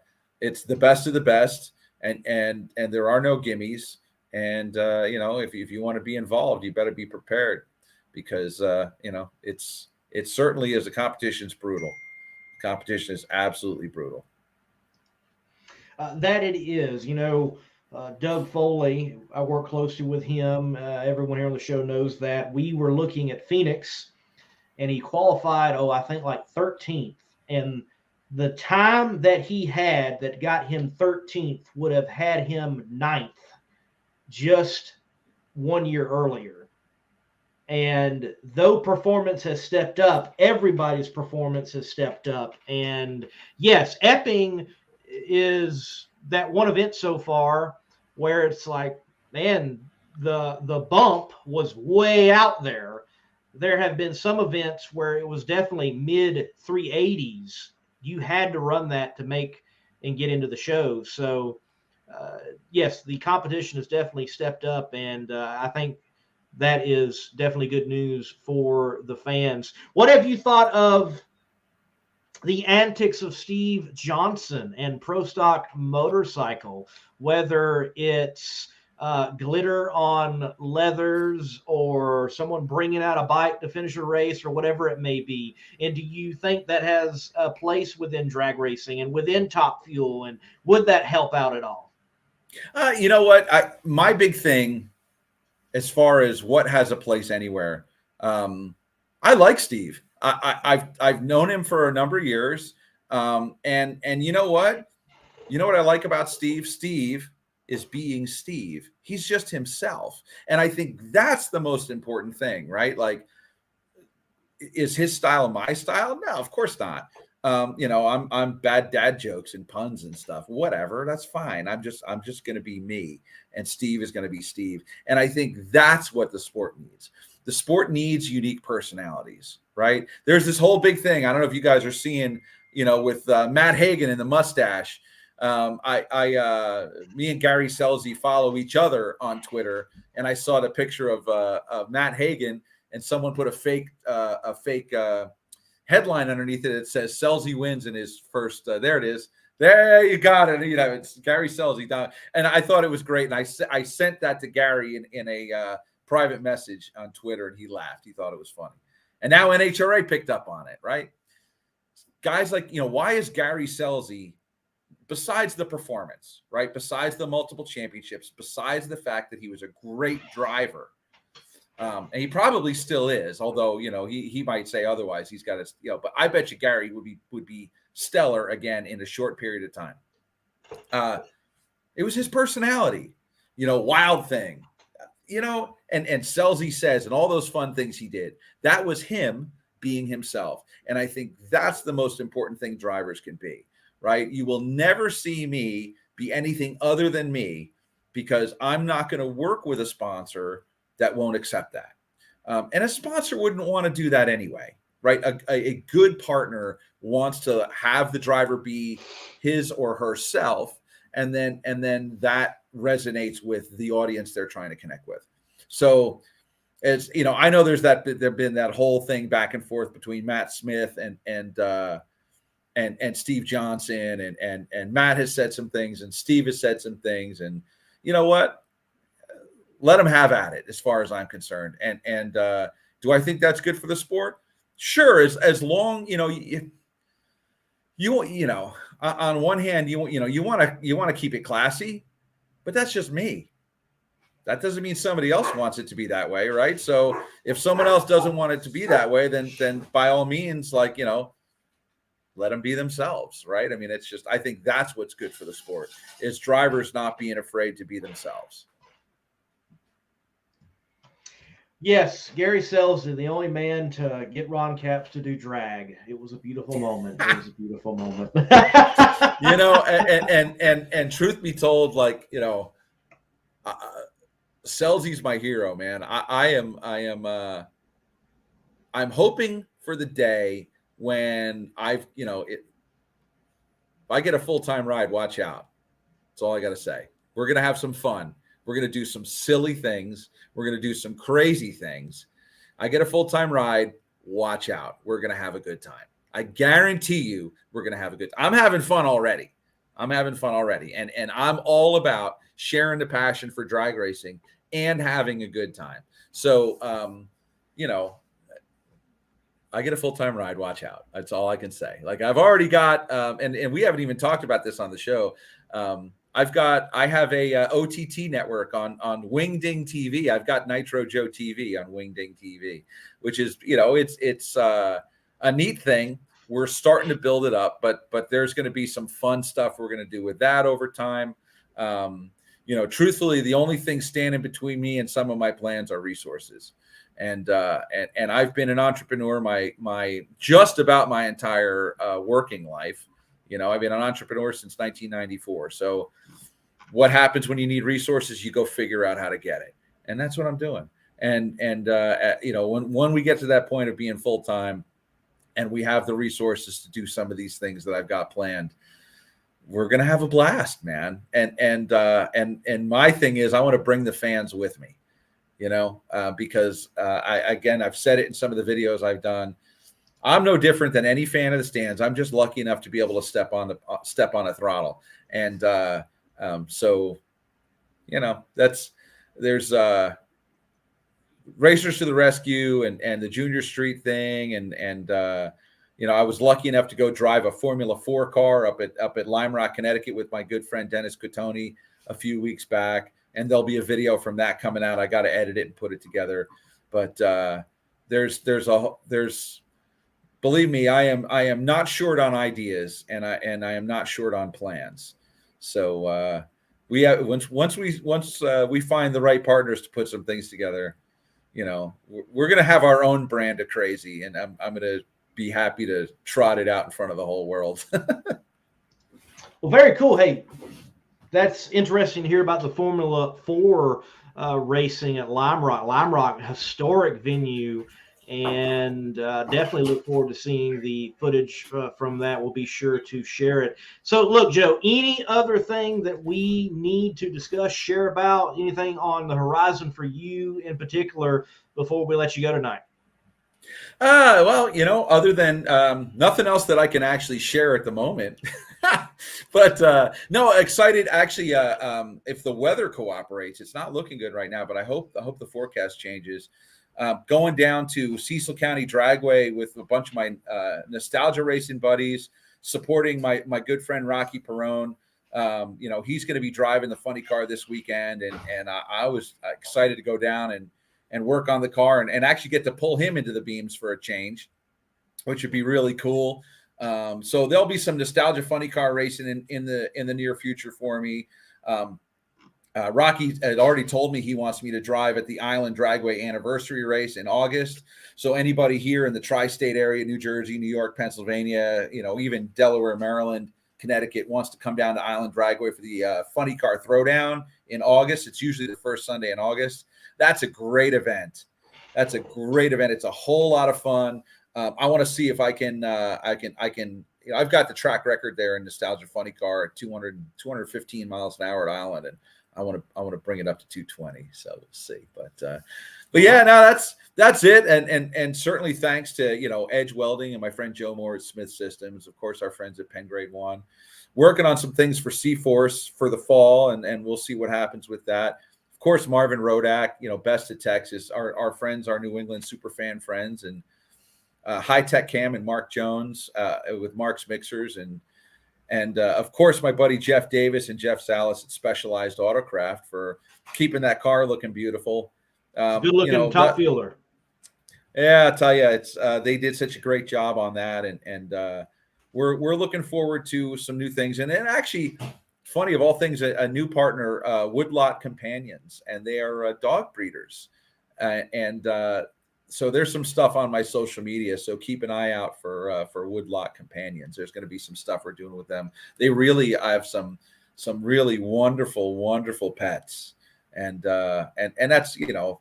best of the best, and there are no gimmies. And if you want to be involved, you better be prepared, because it certainly is. The competition's brutal. The competition is absolutely brutal. That it is. Doug Foley, I work closely with him. Everyone here on the show knows that. We were looking at Phoenix, and he qualified, I think like 13th. And the time that he had that got him 13th would have had him 9th just 1 year earlier. And though performance has stepped up, everybody's performance has stepped up. And yes, Epping is that one event so far where it's like, man, the bump was way out there. There have been some events where it was definitely mid 380s. You had to run that to make and get into the show. So, yes, the competition has definitely stepped up, and I think that is definitely good news for the fans. What have you thought of the antics of Steve Johnson and Pro Stock Motorcycle, whether it's glitter on leathers or someone bringing out a bike to finish a race or whatever it may be? And do you think that has a place within drag racing and within Top Fuel? And would that help out at all? You know what? My big thing, as far as what has a place anywhere, I like Steve. I've known him for a number of years, and you know what? You know what I like about Steve? Steve is being Steve. He's just himself, and I think that's the most important thing, right? Like, is his style my style? No, of course not. I'm bad dad jokes and puns and stuff. Whatever, that's fine. I'm just going to be me, and Steve is going to be Steve. And I think that's what the sport needs. The sport needs unique personalities, right? There's this whole big thing. I don't know if you guys are seeing, with Matt Hagan and the mustache. Me and Gary Selzy follow each other on Twitter, and I saw the picture of Matt Hagan, and someone put a fake headline underneath it. It says Selzy wins in his first. There it is. There you got it. You know, it's Gary Selzy down, and I thought it was great. And I sent that to Gary in a private message on Twitter, and he laughed. He thought it was funny. And now NHRA picked up on it, right? Guys like, why is Gary Selzy, besides the performance, right? Besides the multiple championships, besides the fact that he was a great driver, and he probably still is, although, he might say otherwise. He's got his, but I bet you Gary would be stellar again in a short period of time. It was his personality, wild thing, and Selzy says, and all those fun things he did, that was him being himself. And I think that's the most important thing drivers can be, right? You will never see me be anything other than me, because I'm not going to work with a sponsor that won't accept that. And a sponsor wouldn't want to do that anyway, right? A good partner wants to have the driver be his or herself, and then that resonates with the audience they're trying to connect with. So, as I know there's been that whole thing back and forth between Matt Smith and Steve Johnson, and Matt has said some things and Steve has said some things, and you know what? Let them have at it, as far as I'm concerned. And do I think that's good for the sport? Sure, as long on one hand you want to keep it classy, but that's just me. That doesn't mean somebody else wants it to be that way, right? So if someone else doesn't want it to be that way, then by all means, let them be themselves, right? I mean, I think that's what's good for the sport, is drivers not being afraid to be themselves. Yes, Gary Selzy, the only man to get Ron Capps to do drag. It was a beautiful moment. It was a beautiful moment. And truth be told, Selzy's my hero, man. I'm hoping for the day when if I get a full-time ride, watch out. That's all I got to say. We're going to have some fun. We're going to do some silly things. We're going to do some crazy things. I get a full-time ride, watch out. We're going to have a good time. I guarantee you we're going to have a good time. I'm having fun already. And I'm all about sharing the passion for drag racing and having a good time. So, I get a full-time ride, watch out. That's all I can say. I've already got, and we haven't even talked about this on the show. I have a OTT network on Wingding TV. I've got Nitro Joe TV on Wingding TV, which is, it's a neat thing. We're starting to build it up, but there's going to be some fun stuff we're going to do with that over time. Truthfully, the only thing standing between me and some of my plans are resources. And I've been an entrepreneur my just about my entire working life. I've been an entrepreneur since 1994. So what happens when you need resources? You go figure out how to get it. And that's what I'm doing. And when we get to that point of being full-time and we have the resources to do some of these things that I've got planned, we're going to have a blast, man. And my thing is, I want to bring the fans with me, because I've said it in some of the videos I've done. I'm no different than any fan of the stands. I'm just lucky enough to be able to step on a throttle. And so, there's Racers to the Rescue and the Junior Street thing. And I was lucky enough to go drive a Formula 4 car up at Lime Rock, Connecticut with my good friend Dennis Cotoni a few weeks back. And there'll be a video from that coming out. I got to edit it and put it together. But there's believe me, I am not short on ideas, and I am not short on plans. So once we find the right partners to put some things together, we're going to have our own brand of crazy, and I'm going to be happy to trot it out in front of the whole world. Well, very cool. Hey, that's interesting to hear about the Formula 4 racing at Lime Rock. Lime Rock, historic venue. And definitely look forward to seeing the footage from that. We'll be sure to share it. So, look, Joe, any other thing that we need to discuss, share about, anything on the horizon for you in particular before we let you go tonight? Well, other than nothing else that I can actually share at the moment. But no, excited actually. If the weather cooperates, it's not looking good right now, but I hope the forecast changes. Going down to Cecil County Dragway with a bunch of my nostalgia racing buddies, supporting my good friend Rocky Perone. He's going to be driving the funny car this weekend, and I was excited to go down and work on the car and actually get to pull him into the beams for a change, which would be really cool. So there'll be some nostalgia funny car racing in the near future for me. Rocky had already told me he wants me to drive at the Island Dragway anniversary race in August. So anybody here in the tri-state area, New Jersey, New York, Pennsylvania, even Delaware, Maryland, Connecticut, wants to come down to Island Dragway for the funny car throwdown in August. It's usually the first Sunday in August. That's a great event. It's a whole lot of fun. I want to see if I can. I've got the track record there in nostalgia funny car at 215 miles an hour at Island, and I want to bring it up to 220. So we'll see. But yeah, no, that's it. And certainly thanks to Edge Welding and my friend Joe Moore at Smith Systems. Of course, our friends at Penn Grade One, working on some things for C-Force for the fall, and we'll see what happens with that. Of course, Marvin Rodak, Best of Texas, our friends, our New England superfan friends, and High Tech Cam and Mark Jones with Mark's Mixers, and of course my buddy Jeff Davis and Jeff Salas at Specialized Autocraft for keeping that car looking beautiful. Good looking top fielder. Yeah, I tell you, it's they did such a great job on that, and we're looking forward to some new things. And then actually, funny of all things, a new partner, Woodlot Companions, and they are dog breeders, so there's some stuff on my social media. So keep an eye out for Woodlot Companions. There's going to be some stuff we're doing with them. They really have some really wonderful pets, and that's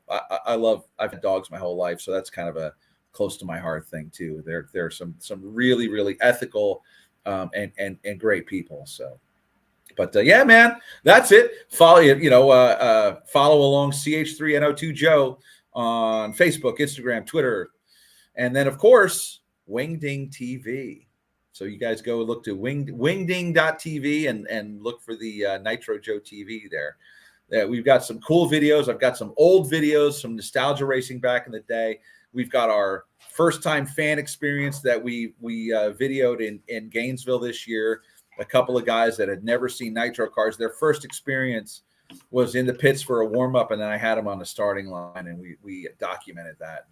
I've had dogs my whole life, so that's kind of a close to my heart thing too. There are some really ethical and great people. So. But yeah, man, that's it. Follow along CH3NO2 Joe on Facebook, Instagram, Twitter, and then of course Wingding TV. So you guys go look to wingding.tv and look for the Nitro Joe TV there. We've got some cool videos. I've got some old videos, some nostalgia racing back in the day. We've got our first time fan experience that we videoed in Gainesville this year. A couple of guys that had never seen nitro cars. Their first experience was in the pits for a warm-up, and then I had them on the starting line, and we documented that.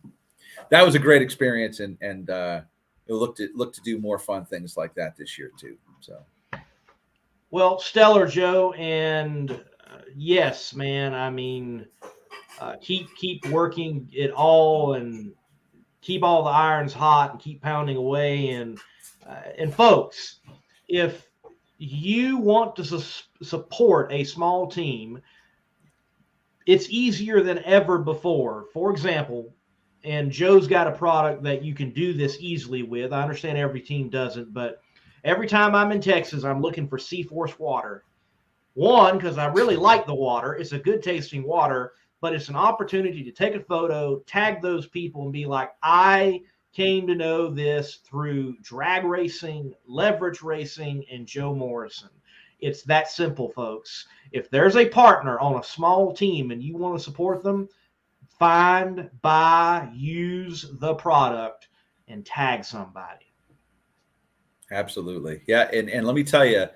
That was a great experience, and it looked to do more fun things like that this year too. So, well, stellar, Joe, and yes, man. I mean, keep working it all, and keep all the irons hot, and keep pounding away, and folks, if you want to support a small team, it's easier than ever before. For example, and Joe's got a product that you can do this easily with. I understand every team doesn't, but every time I'm in Texas, I'm looking for C-Force water. One, because I really like the water. It's a good tasting water, but it's an opportunity to take a photo, tag those people, and be like, I came to know this through drag racing, leverage racing, and Joe Morrison. It's that simple, folks. If there's a partner on a small team and you want to support them, find, buy, use the product, and tag somebody. Absolutely. Yeah, and let me tell you,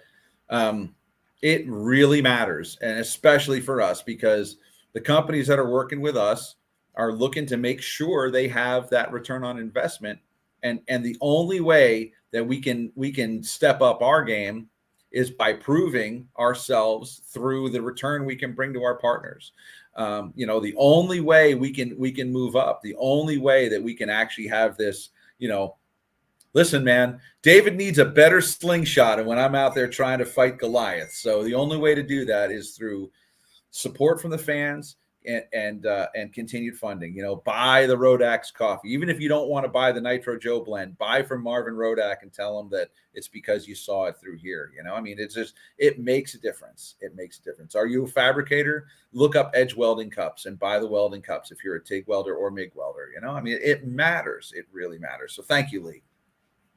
it really matters, and especially for us, because the companies that are working with us are looking to make sure they have that return on investment. And the only way that we can step up our game is by proving ourselves through the return we can bring to our partners. The only way we can move up, the only way that we can actually have this, listen, man, David needs a better slingshot. And when I'm out there trying to fight Goliath, so the only way to do that is through support from the fans, and continued funding. Buy the Rodax coffee. Even if you don't want to buy the Nitro Joe blend, buy from Marvin Rodak and tell him that it's because you saw it through here. It makes a difference. It makes a difference. Are you a fabricator? Look up Edge Welding Cups and buy the welding cups if you're a TIG welder or MIG welder. It matters. It really matters. So thank you, Lee.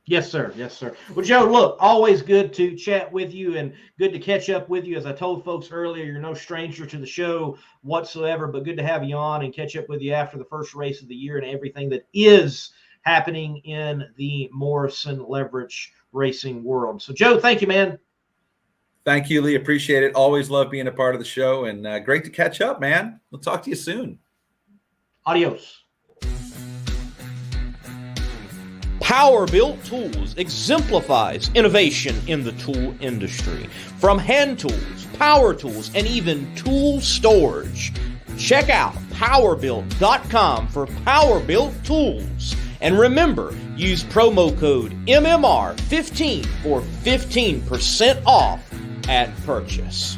Yes, sir. Yes, sir. Well, Joe, look, always good to chat with you and good to catch up with you. As I told folks earlier, you're no stranger to the show whatsoever, but good to have you on and catch up with you after the first race of the year and everything that is happening in the Morrison leverage racing world. So, Joe, thank you, man. Thank you, Lee. Appreciate it. Always love being a part of the show, and great to catch up, man. We'll talk to you soon. Adios. Power-Built Tools exemplifies innovation in the tool industry. From hand tools, power tools, and even tool storage. Check out powerbuilt.com for Power-Built Tools. And remember, use promo code MMR15 for 15% off at purchase.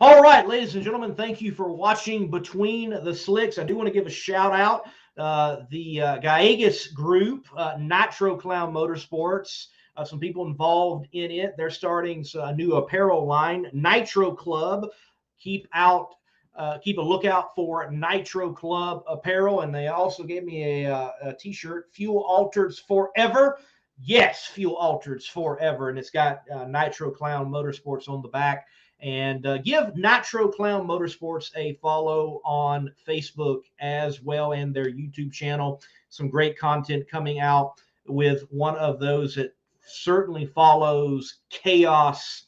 All right, ladies and gentlemen, thank you for watching Between the Slicks. I do want to give a shout out. The Gallegos group, Nitro Clown Motorsports, some people involved in it. They're starting a new apparel line, Nitro Club. Keep a lookout for Nitro Club apparel. And they also gave me a t-shirt, Fuel Altereds Forever. Yes, Fuel Altereds Forever. And it's got Nitro Clown Motorsports on the back. And give Nitro Clown Motorsports a follow on Facebook as well, and their YouTube channel. Some great content coming out with one of those that certainly follows Chaos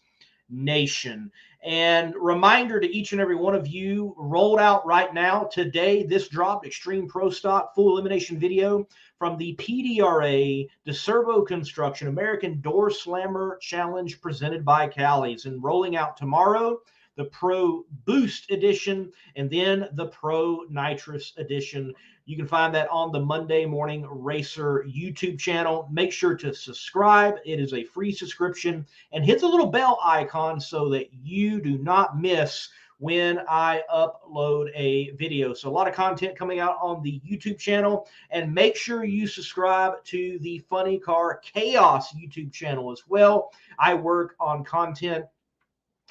Nation. And reminder to each and every one of you, rolled out right now today, this dropped, Extreme Pro Stock full elimination video from the PDRA DeServo Construction American Door Slammer Challenge presented by Callies, and rolling out tomorrow, the Pro Boost edition, and then the Pro Nitrous edition. You can find that on the Monday Morning Racer YouTube channel. Make sure to subscribe. It is a free subscription, and hit the little bell icon so that you do not miss when I upload a video. So a lot of content coming out on the YouTube channel, and make sure you subscribe to the Funny Car Chaos YouTube channel as well. I work on content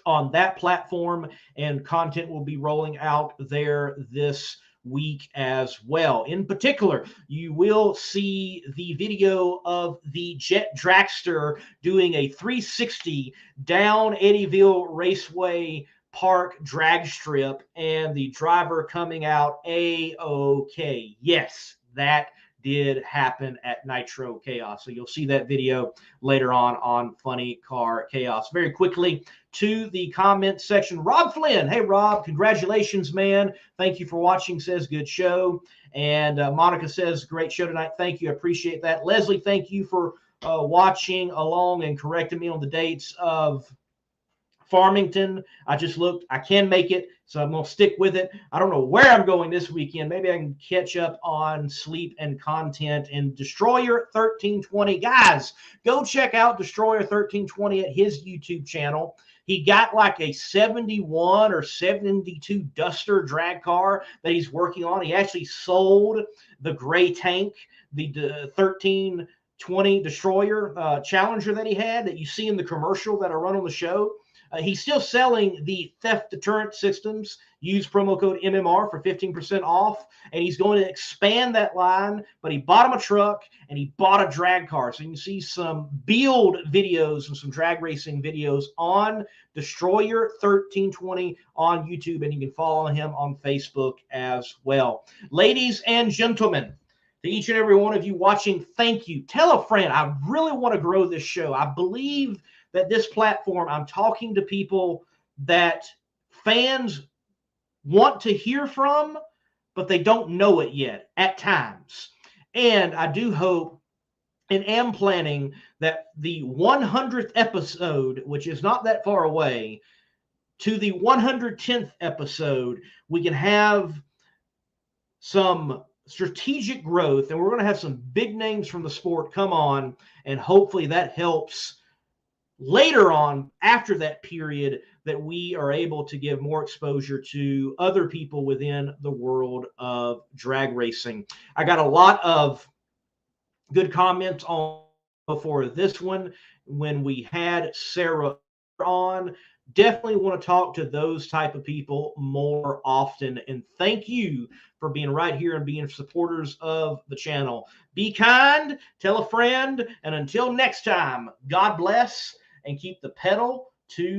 on that platform, and content will be rolling out there this week as well. In particular, you will see the video of the Jet Dragster doing a 360 down Eddyville Raceway Park drag strip, and the driver coming out A-OK. Yes, that did happen at Nitro Chaos. So you'll see that video later on Funny Car Chaos. Very quickly to the comment section. Rob Flynn. Hey, Rob, congratulations, man. Thank you for watching, says good show. And Monica says great show tonight. Thank you. I appreciate that. Leslie, thank you for watching along and correcting me on the dates of Farmington. I just looked. I can make it, so I'm going to stick with it. I don't know where I'm going this weekend. Maybe I can catch up on sleep and content in Destroyer 1320. Guys, go check out Destroyer 1320 at his YouTube channel. He got like a 71 or 72 Duster drag car that he's working on. He actually sold the gray tank, the 1320 Destroyer Challenger that he had that you see in the commercial that I run on the show. He's still selling the theft deterrent systems. Use promo code MMR for 15% off, and he's going to expand that line, but he bought him a truck, and he bought a drag car. So you can see some build videos and some drag racing videos on Destroyer 1320 on YouTube, and you can follow him on Facebook as well. Ladies and gentlemen, to each and every one of you watching, thank you. Tell a friend. I really want to grow this show. I believe that this platform, I'm talking to people that fans want to hear from, but they don't know it yet at times. And I do hope and am planning that the 100th episode, which is not that far away, to the 110th episode, we can have some strategic growth, and we're going to have some big names from the sport come on, and hopefully that helps later on after that period, that we are able to give more exposure to other people within the world of drag racing. I got a lot of good comments on before this one when we had Sarah on. Definitely want to talk to those type of people more often. And thank you for being right here and being supporters of the channel. Be kind, tell a friend, and until next time, God bless and keep the pedal to